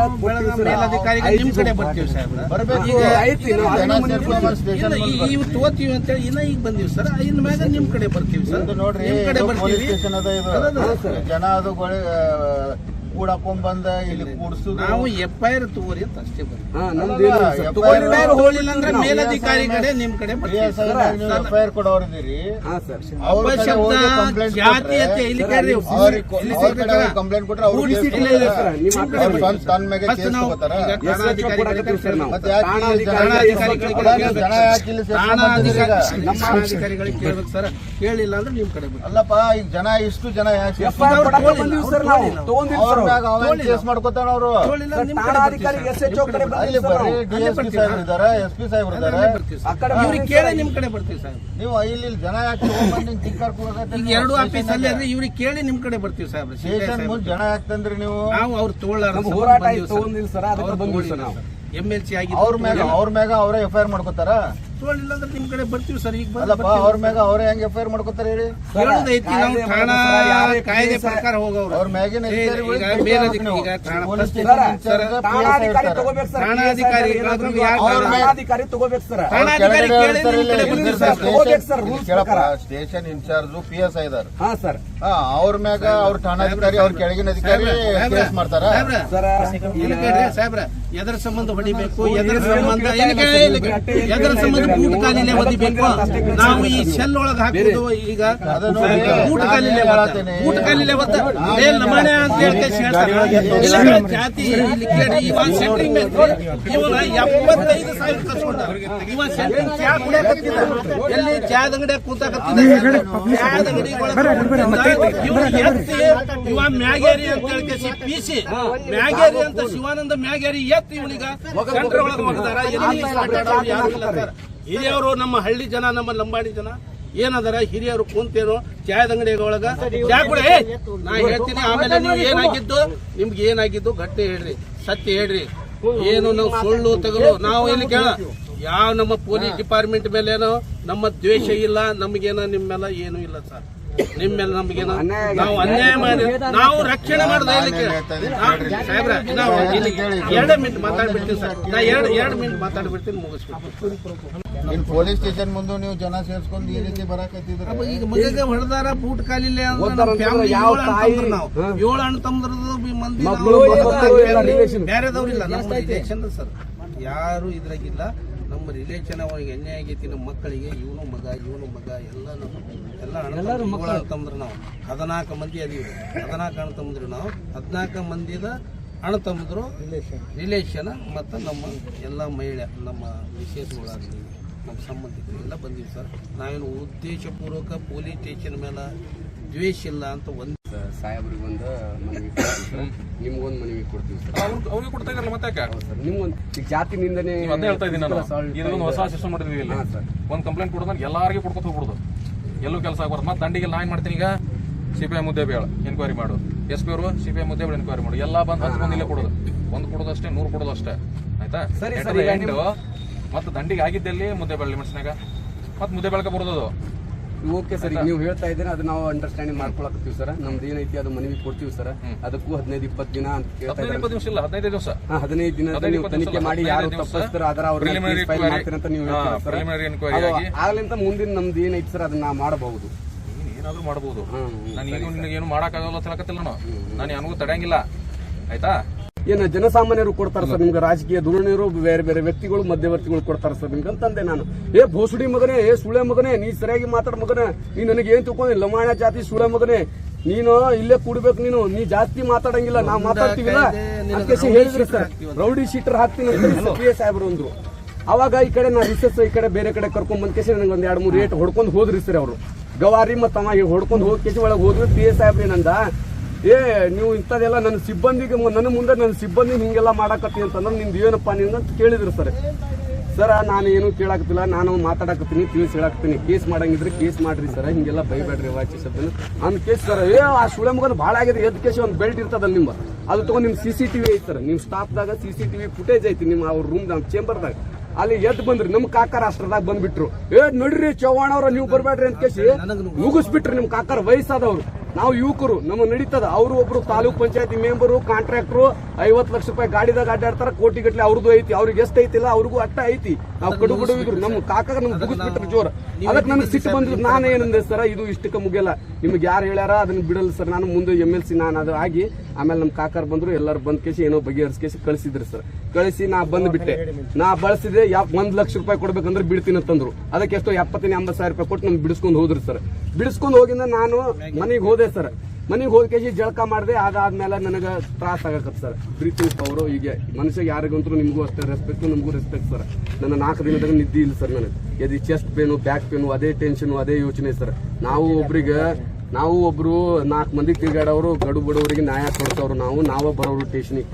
Speaker 3: ಮೇಲಧಿಕಾರಿಗೆ ನಿಮ್ ಕಡೆ ಬರ್ತೀವಿ ಸಾಹೇಬ್ರ.
Speaker 5: ಬರ್ಬೇಕು
Speaker 1: ಈಗ ಐತಿ ನಾವು
Speaker 5: ಜನ
Speaker 1: ಅದನ್ನ
Speaker 5: ಸೇರ್ಕೊಂಡ್ ಬಂದ್ ಸ್ಟೇಷನ್
Speaker 3: ಇವ್ ತಗೋತೀವಿ ಅಂತೇಳಿ ಇನ್ನ ಈಗ ಬಂದೀವಿ ಸರ್. ಇನ್ ಮ್ಯಾಗ ನಿಮ್ ಕಡೆ ಬರ್ತೀವಿ ಸರ್.
Speaker 5: ಇದು ನೋಡ್ರಿ
Speaker 3: ನಿಮ್ ಕಡೆ
Speaker 5: ಪೊಲೀಸ್
Speaker 3: ಬರ್ತೀವಿ.
Speaker 5: ಸ್ಟೇಷನ್ ಅದ ಇದು ಜನ ಅದು ಕೂಡಕೊಂಡ್ ಬಂದ ಇಲ್ಲಿ ಕೂಡ್ಸುದು
Speaker 3: ನಾವು FIR ತಗೋರಿ ಅಂತ ಅಷ್ಟೇ ಬಂದ್ವಿ.
Speaker 1: ಹಾ ನಮ್ದು ಏನಿಲ್ಲ ಸರ್.
Speaker 3: FIR ಹೋಗ್ಲಿಲ್ಲ ಅಂದ್ರೆ ಮೇಲಧಿಕಾರಿ ಕಡೆ ನಿಮ್ ಕಡೆ ಬರ್ತೀವಿ.
Speaker 5: FIR ಕೊಡೋರಿದ್ದೀರಿ
Speaker 1: ಹಾ ಸರ್
Speaker 5: ಅವ್ರ ಕಡೆ ಹೋಗಿ ಕಂಪ್ಲೇಂಟ್
Speaker 3: ಜಾತೀಯತೆ ಇಲ್ಲಿ ಕೇಳ್ರಿ.
Speaker 5: ಕಂಪ್ಲೇಂಟ್ ಕೊಟ್ರೆ ಅವ್ರು
Speaker 1: ಇಲ್ಲ ಸರ್ ನಿಮ್ಮ
Speaker 5: ಅವ್ರ ಸ್ವಂತ ತನ್ನ ಮೇಲೆ
Speaker 3: ಫಸ್ಟ್
Speaker 5: ಕೇಸ್
Speaker 3: ನಾವು
Speaker 5: ತಗೋತಾರ
Speaker 3: ಈಗ ಠಾಣಾಧಿಕಾರಿಗಳಿಗೆ
Speaker 1: ಸರ್ ನಾವು
Speaker 5: ಮತ್ತೆ ಯಾಕೆ ಇಲ್ಲಿ ಜನ ಯಾಕೆ ಇಲ್ಲಿ ಸೇರ್ಕೊಂಡ್ ಬಂದಿದ್ದೀರಿ ಈಗ?
Speaker 3: ಠಾಣಾಧಿಕಾರಿಗಳಿಗೆ ಕೇಳ್ಬೇಕು ಸರ್. ಕೇಳಿಲ್ಲ ಅಂದ್ರೆ ನಿಮ್ ಕಡೆ ಬರ್ತೀವಿ.
Speaker 5: ಅಲ್ಲಪ್ಪ ಈಗ ಜನ ಇಷ್ಟು ಜನ ಯಾಕೆ
Speaker 1: FIR ಕೊಡಕ್ಕೆ ಬಂದಿವಿ ಸರ್ ನಾವು ತಗೊಂಡಿಲ್ಲ
Speaker 5: ಅವ್ರ
Speaker 1: ಸರ್.
Speaker 5: ಮ್ಯಾಗ ಅವೇನ್ ಕೇಸ್ ಮಾಡ್ಕೋತಾರ ಅವರು
Speaker 3: ತಗೊಳ್ಳಿಲ್ಲ ನಿಮ್ ಕಡೆ
Speaker 1: ಠಾಣಾಧಿಕಾರಿ
Speaker 3: ಬರ್ತೀವಿ
Speaker 1: SHO ಕಡೆ
Speaker 5: ಅಲ್ಲಿ
Speaker 1: ಬಂದಿವಿ ಸರ್
Speaker 5: ಬರ್ರಿ
Speaker 1: ನಾವು.
Speaker 5: DSP ಸಾಹೇಬ್ರು ಇದಾರೆ SP ಸಾಹೇಬ್ರು ಇದಾರೆ
Speaker 1: ಆ ಕಡೆ
Speaker 3: ಇವ್ರಿಗೆ ಕೇಳಿ ನಿಮ್ ಕಡೆ ಬರ್ತೀವಿ ಸರ್.
Speaker 5: ನೀವು ಇಲ್ಲಿ ಜನ ಯಾಕೆ ತಗೊಂಡ್ಬಂದು ಟಿಕ್ಕರ್
Speaker 3: ಈಗ 2 ಆಫೀಸ್ ಅಲ್ಲಿ ಅಂದ್ರೆ ಇವ್ರಿಗೆ ಕೇಳಿ ನಿಮ್ ಕಡೆ ಬರ್ತೀವಿ ಸಾಹೇಬ್ರ.
Speaker 5: ಸ್ಟೇಷನ್ ಮುಂದೆ ಜನ ಯಾಕೆ ತಂದ್ರಿ ನೀವು
Speaker 3: ನಾವು ಅವ್ರು ತಗೊಳ್ಳಾರ
Speaker 1: ನಮ್ಮ ಹೋರಾಟ ಆಯ್ತು ತಗೊಂಡಿಲ್ಲ ಸರ್ ಅದಕ್ಕೆ ಬಂದಿವಿ ಸರ್ ನಾವು.
Speaker 3: MLC ಆಗಿ
Speaker 5: ಅವ್ರ ಮ್ಯಾಗ ಅವರೇ FIR ಮಾಡ್ಕೋತಾರ
Speaker 3: ತಗೊಳ್ಳಿಲ್ಲ ಅಂದ್ರೆ ನಿಮ್ ಕಡೆ ಬರ್ತೀವಿ ಸರ್. ಈಗ
Speaker 5: ಅಲ್ಲಪ್ಪ ಅವ್ರ ಮ್ಯಾಗ ಅವರೇ ಹೆಂಗ್ FIR ಮಾಡ್ಕೋತಾರ ಹೇಳಿ
Speaker 3: ಹೇಳೋದೈತಿ ನಾವು ಠಾಣಾ ಕಾಯ್ದೆ ಪ್ರಕಾರ ಹೋಗೋರು.
Speaker 5: ಅವ್ರ ಮ್ಯಾಗಿನ
Speaker 3: ಈಗ ಮೇಲಧಿಕಾರಿ ಈಗ
Speaker 5: ಪೊಲೀಸ್
Speaker 1: ಠಾಣಾಧಿಕಾರಿ ತಗೋಬೇಕು ಸರ್.
Speaker 3: ಠಾಣಾಧಿಕಾರಿ
Speaker 1: ಠಾಣಾಧಿಕಾರಿ ತಗೋಬೇಕು ಸರ್.
Speaker 3: ಠಾಣಾಧಿಕಾರಿ ಕೇಳಿ ನಿಮ್ ಕಡೆ ಬರ್ತೀವಿ ಸರ್.
Speaker 1: ತಗೋಬೇಕು ಸರ್ ರೂಲ್ಸ್ ಪ್ರಕಾರ.
Speaker 5: ಸ್ಟೇಷನ್ ಇನ್ಚಾರ್ಜ್ PSI ಇದಾರ
Speaker 1: ಹಾ ಸರ್
Speaker 5: ಅವ್ರ ಮ್ಯಾಗ ಅವ್ರ ಠಾಣಾಧಿಕಾರಿ ಅವ್ರ ಕೆಳಗಿನ ಅಧಿಕಾರಿ ಕೇಸ್ ಮಾಡ್ತಾರ
Speaker 1: ಸರ್
Speaker 3: ಇಲ್ಲಿ ಕೇಳ್ರಿ ಸಾಹೇಬ್ರ, ಎದರ ಸಂಬಂಧ ಹೊಡಿಬೇಕು, ಎದರ ಸಂಬಂಧ ಎದರ ಸಂಬಂಧ ಬೂಟ್ ಕಾಲಿಲೆ ಹೊಡಿಬೇಕು. ನಾವು ಈ ಸೆಲ್ ಒಳಗೆ ಹಾಕುದು ಈಗ ಬೂಟ್ ಕಾಲಿಲೆ ಬೂಟ್ ಕಾಲಿಲೆ ಒತ್ತ ಲಮಾಣೆ ಅಂತ ಹೇಳ್ತಾರೆ. ಜಾತಿ ಇಲ್ಲಿ ಕೇಳಿ ಇವ ಸೆಂಟ್ರಿಂಗ್ ಇವನ 75,000 ಕಸ್ಕೊಂಡ. ಇವ ಸೆಂಟ್ರಿಂಗ್ ಚಾ ಕುಡಿಯಕತ್ತಿದ, ಎಲ್ಲಿ ಚಾದ ಅಂಗಡಿಯಾಗ ಕೂತಾಕತ್ತಿದ. ಚಾದ ಅಂಗಡಿ ಇವ ಮ್ಯಾಗೇರಿ ಅಂತ ಹೇಳ್ಕೇಸಿ PC ಮ್ಯಾಗೇರಿ ಅಂತ ಶಿವಾನಂದ ಮ್ಯಾಗೇರಿ ಎತ್ತಿ ಇವನಿಗ ಸೆಂಟ್ರ್ ಒಳಗೆ ಹೋಗ್ತಾರ. ಹಿರಿಯವರು ನಮ್ಮ ಹಳ್ಳಿ ಜನ, ನಮ್ಮ ಲಂಬಾಣಿ ಜನ ಏನದಾರ ಹಿರಿಯರು ಕುಂತೇನು ಚಾಯದ ಅಂಗಡಿಗಳೊಳಗ ಚಾ ಕೂಡ ನಾ ಹೇಳ್ತೀನಿ. ಆಮೇಲೆ ನೀವು ಏನಾಗಿದ್ದು ನಿಮ್ಗೆ ಏನಾಗಿದ್ದು ಗಟ್ಟಿ ಹೇಳ್ರಿ, ಸತ್ಯ ಹೇಳ್ರಿ. ಏನು ನಾವು ಸುಳ್ಳು ತಗಲು ನಾವು ಇಲ್ಲಿ ಕೇಳ ಯಾವ ನಮ್ಮ ಪೊಲೀಸ್ ಡಿಪಾರ್ಟ್ಮೆಂಟ್ ಮೇಲೇನೋ ನಮ್ಮ ದ್ವೇಷ ಇಲ್ಲ, ನಮಗೇನೋ ನಿಮ್ಮೆಲ್ಲ ಏನು ಇಲ್ಲ ಸರ್. ನಿಮ್ಮೆಲ್ಲ ನಮ್ಗೇನೋ ನಾವು ಅನ್ಯಾಯ ಮಾಡಿ ನಾವು ರಕ್ಷಣೆ ಮಾಡೋದು ಸಾಹೇಬ್ರ. ನಾವು ಇಲ್ಲಿ 2 ಮಿನಿಟ್ ಮಾತಾಡ್ಬಿಡ್ತೀನಿ ಸರ್. ನಾ 2 ಮಿನಿಟ್ ಮಾತಾಡ್ಬಿಡ್ತೀನಿ, ಮುಗಿಸ್ಬಿಡ್ತೀನಿ.
Speaker 5: ಇನ್ ಪೊಲೀಸ್ ಸ್ಟೇಷನ್ ಮುಂದೆ ನೀವು ಜನ ಸೇರ್ಸ್ಕೊಂಡು ಈ ರೀತಿ ಬರಾಕತ್ತಿದ್ರ
Speaker 3: ಈಗ ಮಗಗೆ ಹೊಡೆದಾರ ಬೂಟ್ ಕಾಲಿಲ್ಲ ಅಂದ್ರೆ ನಮ್ಮ ಫ್ಯಾಮಿಲಿ 7 ಅಣ್ಣ ತಮ್ಮದ್ರದ್ದು ಮಂದಿ ಬೇರೆದವ್ರಿಲ್ಲ. ನಮ್ಮ ರಿಲೇಷನ್ ಸರ್ ಯಾರು ಇದ್ರಾಗಿಲ್ಲ. ನಮ್ಮ ರಿಲೇಷನ್ ಅವನಿಗೆ ಅನ್ಯಾಯ ಆಗೈತಿ. ನಮ್ಮ ಮಕ್ಕಳಿಗೆ ಇವನು ಮಗ ಎಲ್ಲ ಎಲ್ಲರೂ ಮಕ್ಕಳು ಅಣ್ಣ ತಮ್ಮದ್ರು. ನಾವು 14 ಮಂದಿ ಅದೀವಿ. 14 ಅಣ್ಣ ತಮ್ಮದ್ರು. ನಾವು 14 ಮಂದಿದ ಅಣ್ಣ ತಮ್ಮದ್ರು ರಿಲೇಷನ್ ಮತ್ತು ನಮ್ಮ ಎಲ್ಲ ಮಹಿಳೆ, ನಮ್ಮ ವಿಶೇಷಗಳಾಗಲಿ ನಮ್ಮ ಸಂಬಂಧಿಕರು ಎಲ್ಲ ಬಂದೀವಿ ಸರ್. ನಾವೇನು ಉದ್ದೇಶಪೂರ್ವಕ ಪೊಲೀಸ್ ಸ್ಟೇಷನ್ ಮೇಲೆ ದ್ವೇಷ ಇಲ್ಲ ಅಂತ ಒಂದು
Speaker 1: ಸಾಹೇಬ್ರಿಗೆ ಒಂದು ಮನವಿ ಕೊಡ್ತೀವಿ, ನಿಮ್ಗೊಂದು ಮನವಿ ಕೊಡ್ತೀವಿ ಸರ್.
Speaker 2: ಅವ್ರಿಗೆ ಕೊಡ್ತಾ ಇದ್ರಲ್ಲ ಮತ್ತೆ ಯಾಕೆ
Speaker 1: ಸರ್ ನಿಮ್ಗೊಂದು ಈಗ ಜಾತಿ ನಿಂದನೆ
Speaker 2: ಅದೇ ಹೇಳ್ತಾ ಇದ್ದೀನಿ ನಾನು. ಇದೊಂದು ಹೊಸ ಸಿಸ್ಟಮ್ ಮಾಡಿದ್ವಿ ಇಲ್ಲಿ. ಒಂದು ಕಂಪ್ಲೇಂಟ್ ಕೊಡೋದು ಎಲ್ಲಾರಿಗೆ ಕೊಡ್ಕೊತ ಹೋಗ್ಬಿಡುದು, ಎಲ್ಲೂ ಕೆಲಸ ಆಗ್ಬಾರ್ದು. ಮತ್ತೆ ದಂಡಿಗೆ ನಾ ಏನ್ ಮಾಡ್ತೀನಿ ಈಗ CBI ಮುದ್ದೇಬೇಳ ಎನ್ಕ್ವೈರಿ ಮಾಡು, SP ಅವರು CBI ಮುದ್ದೇಬೇಳ ಎನ್ಕ್ವೈರಿ ಮಾಡು, ಎಲ್ಲ ಬಂದು 10 ಮಂದಿ ಇಲ್ಲೇ ಕೊಡೋದು. 1 ಕೊಡೋದಷ್ಟೇ, 100 ಕೊಡೋದಷ್ಟೇ. ಆಯ್ತಾ? ಮತ್ತೆ ದಂಡಿಗೆ ಆಗಿದ್ದಲ್ಲಿ ಮುದ್ದೇಬೇಳ ಲಿಮಿಟ್ಸ್ನಾಗ ಮತ್ತೆ ಮುದ್ದೇಬೇಳಕ್ಕೆ ಬರೋದು.
Speaker 1: ಓಕೆ ಸರ್, ಈಗ ನೀವು ಹೇಳ್ತಾ ಇದ್ದೀರಾ ಅದು ನಾವು ಅಂಡರ್ಸ್ಟ್ಯಾಂಡಿಂಗ್ ಮಾಡ್ಕೊಳಕತ್ತೀವಿ ಸರ್. ನಮ್ದು ಏನೈತಿ ಅದು ಮನವಿ ಕೊಡ್ತೀವಿ ಸರ್. ಅದಕ್ಕೂ 15-20 ದಿನ ಅಂತ ಕೇಳ್ತಾ ಇದ್ದಾರೆ.
Speaker 2: 15 ದಿವಸ ಇಲ್ಲ, 15 ದಿವಸ.
Speaker 1: 15 ದಿನ ನೀವು ತನಿಖೆ ಮಾಡಿ ಯಾರು ತಪ್ಪಿಸ್ತಾರ ಅದರ ಅವ್ರ ಫೈಲ್ ಮಾಡ್ತೀರ ಅಂತ ನೀವು ಹೇಳ್ತೀರಾ ಸರ್.
Speaker 2: ಪ್ರಿಲಿಮಿನರಿ ಎನ್ಕ್ವೈರಿ ಆಗಿ
Speaker 1: ಆಗ್ಲಿಂತ ಮುಂದಿನ ನಮ್ದು ಏನೈತಿ ಸರ್ ಅದನ್ನ ನಾವು ಮಾಡಬಹುದು.
Speaker 2: ಏನಾದ್ರೂ ಮಾಡಬಹುದು. ನಾನು ಈಗ ನಿನಗೆ ಏನು ಮಾಡಕ್ಕಾಗಲ್ಲ ತಿಳಕತ್ತಿಲ್ಲ ನಾನು ಯಾರಿಗೂ ತಡೆಯಂಗಿಲ್ಲ, ಆಯ್ತಾ?
Speaker 1: ಏನು ಜನಸಾಮಾನ್ಯರು ಕೊಡ್ತಾರೆ ಸರ್ ನಿಮ್ಗೆ, ರಾಜಕೀಯ ಧೋರಣೆಯರು ಬೇರೆ ಬೇರೆ ವ್ಯಕ್ತಿಗಳು ಮಧ್ಯವರ್ತಿಗಳು ಕೊಡ್ತಾರೆ ಸರ್ ನಿಮ್ಗೆ ಅಂತಂದೆ ನಾನು. ಭೋಸುಡಿ ಮಗನೇ, ಸುಳೆ ಮಗನೇ, ನೀ ಸರಿಯಾಗಿ ಮಾತಾಡ ಮಗನೇ, ನೀ ನನಗೆ ಏನ್ ತಿಳ್ಕೊಂಡಿ ಲಮಾಣ ಜಾತಿ ಸುಳೆ ಮಗನೇ, ನೀನು ಇಲ್ಲೇ ಕೂಡ್ಬೇಕು, ನೀನು ಜಾಸ್ತಿ ಮಾತಾಡಂಗಿಲ್ಲ, ನಾವು ಮಾತಾಡ್ತೀವಿಲ್ಲ ಅಂತ ಹೇಳಿದ್ರಿ ಸರ್. ರೌಡಿ ಶೀಟರ್ ಹಾಕ್ತೀನಿ ಅಂತ ಪಿ ಎಸ್ ಸಾಹೇಬ್ರು ಅಂದ್ರು. ಅವಾಗ ಈ ಕಡೆ ನಾ ರಿಸರ್ಚ್ ಈ ಕಡೆ ಬೇರೆ ಕಡೆ ಕರ್ಕೊಂಡ್ ಬಂದ್ ಕೇಸಿ ನನಗೆ ಒಂದ್ 2-3 ರೇಟ್ ಹೊಡ್ಕೊಂಡು ಹೋದ್ರಿ ಸರ್ ಅವರು. ಗವಾರಿ ಮತ್ತು ಅವ ಹೊಡ್ಕೊಂಡು ಹೋಗಿ ಕೇಸಿ ಒಳಗೆ ಹೋದ್ರಿ. ಪಿ ಎಸ್ ಸಾಹೇಬ್ರಿ ನಂದ ನೀವು ಇಂಥದ್ದೆಲ್ಲ ನನ್ನ ಸಿಬ್ಬಂದಿಗೆ ನನ್ನ ಮುಂದೆ ನನ್ನ ಸಿಬ್ಬಂದಿ ಹಿಂಗೆಲ್ಲ ಮಾಡಾಕತ್ತಿ ಅಂತಂದ್ರೆ ನಿಮ್ದು ಏನಪ್ಪ ನಿಂದ ಅಂತ ಕೇಳಿದ್ರು ಸರ್. ಸರ್ ನಾನು ಏನು ಕೇಳಾಕತ್ತಿಲ್ಲ, ನಾನು ಮಾತಾಡಕತ್ತೀನಿ, ತಿಳಿಸಿ ಹೇಳಾಕತ್ತೀನಿ. ಕೇಸ್ ಮಾಡಂಗಿದ್ರೆ ಕೇಸ್ ಮಾಡ್ರಿ ಸರ್, ಹಿಂಗೆಲ್ಲ ಬೈಬೇಡ್ರಿ ವಾಚಿ ಶಬ್ದ ಅಂದ್ ಕೇಸ್ ಸರ್. ಆ ಸುಳೆ ಮಗನ ಭಾಳ ಆಗಿದೆ. ಎದ್ ಕೇಸಿ ಒಂದು ಬೆಲ್ಟ್ ಇರ್ತದಲ್ಲ ನಿಮ್ಮ, ಅದು ತಗೊಂಡು ನಿಮ್ಮ CCTV ಐತಿ ಸರ್, ನಿಮ್ಮ ಸ್ಟಾಫ್ದಾಗ CCTV ಫುಟೇಜ್ ಐತಿ ನಿಮ್ಮ ಅವ್ರ ರೂಮ್ ಚೇಂಬರ್ದಾಗ. ಅಲ್ಲಿ ಎದ್ದು ಬಂದ್ರಿ, ನಮ್ ಕಾಕ ರಾಷ್ಟ್ರದಾಗ ಬಂದ್ಬಿಟ್ರು. ನಡ್ರಿ ಚವ್ಹಾಣ ಅವ್ರ ನೀವು ಬರ್ಬೇಡ್ರಿ ಅಂತ ಕೇಸಿ ಮುಗಿಸ್ಬಿಟ್ರಿ. ನಿಮ್ ಕಾಕರ ವಯಸ್ಸಾದವ್ರು, ನಾವು ಯುವಕರು, ನಮಗೆ ನಡೀತದ. ಅವರು ಒಬ್ರು ತಾಲೂಕ್ ಪಂಚಾಯತಿ ಮೆಂಬರು, ಕಾಂಟ್ರಾಕ್ಟರ್, 50 ಲಕ್ಷ ರೂಪಾಯಿ ಗಾಡಿದಾಗ ಅಡ್ಡಾಡ್ತಾರ, ಕೋಟಿ ಗಟ್ಲೆ ಅವ್ರದ್ದು ಐತಿ. ಅವ್ರಿಗೆ ಎಷ್ಟು ಐತಿಲ್ಲ ಅವ್ರಿಗೂ ಅಟ್ಟ ಐತಿ. ನಾವು ಕಡು ಇದ್ರು ನಮ್ ಕಾಕಾಗ ನಮ್ಗೆ ಮುಗಿಸ್ಬಿಟ್ರು ಜೋರ. ಅದಕ್ಕೆ ನನಗೆ ಸಿಟ್ಟು ಬಂದ್ರು. ನಾನು ಏನಂದೆ ಸರ್, ಇದು ಇಷ್ಟಕ್ಕೆ ಮುಗಿಯಲ್ಲ, ನಿಮ್ಗೆ ಯಾರು ಹೇಳ್ಯಾರ ಅದನ್ನ ಬಿಡಲ್ಲ ಸರ್. ನಾನು ಮುಂದೆ MLC ನಾನು ಅದು ಆಗಿ ಆಮೇಲೆ ನಮ್ಮ ಕಾಕರ್ ಬಂದ್ರು, ಎಲ್ಲರೂ ಬಂದ್ ಕೇಸಿ ಏನೋ ಬಗೆಹರಿಸಿ ಕಳಿಸಿದ್ರು ಸರ್. ಕಳಿಸಿ ನಾ ಬಂದ್ಬಿಟ್ಟೆ. ನಾ ಬಳಸಿದೆ 1 ಲಕ್ಷ ರೂಪಾಯಿ ಕೊಡ್ಬೇಕಂದ್ರೆ ಬಿಡ್ತೀನಿ ಅಂತಂದ್ರು. ಅದಕ್ಕೆ ಎಷ್ಟೋ 70-80 ಸಾವಿರ ರೂಪಾಯಿ ಕೊಟ್ಟು ನಮ್ಗೆ ಬಿಡಿಸ್ಕೊಂಡು ಹೋದ್ರಿ ಸರ್. ಬಿಡಿಸ್ಕೊಂಡು ಹೋಗಿಂದ ನಾನು ಮನೆಗೆ ಹೋದೆ ಸರ್. ಮನೆಗೆ ಹೋದ ಕೇಸಿ ಜಳಕ ಮಾಡಿದೆ. ಅದಾದ್ಮೇಲೆ ನನಗೆ ತ್ರಾಸ ಆಗತ್ತೆ ಸರ್. ಬ್ರೀತಿಂಗ್ ಪವರು ಹೀಗೆ ಮನುಷ್ಯ ಯಾರಿಗಂತೂ ನಿಮಗೂ ಅಷ್ಟೇ ರೆಸ್ಪೆಕ್ಟ್, ನಮಗೂ ರೆಸ್ಪೆಕ್ಟ್ ಸರ್. ನನ್ನ 4 ದಿನದಾಗ ನಿದ್ದೆ ಇಲ್ಲ ಸರ್ ನನಗೆ. ಎದಿ ಚೆಸ್ಟ್ ಪೇನು, ಬ್ಯಾಕ್ ಪೇನು, ಅದೇ ಟೆನ್ಷನ್, ಅದೇ ಯೋಚನೆ ಸರ್. ನಾವು ಒಬ್ರು 4 ಮಂದಿ ತಿರುಗಾಡೋರು, ಗಡು ಬಡವರಿಗೆ ನ್ಯಾಯ ಕೊಡ್ಸೋರು, ನಾವು ಬರೋರು ಸ್ಟೇಷನಿಗೆ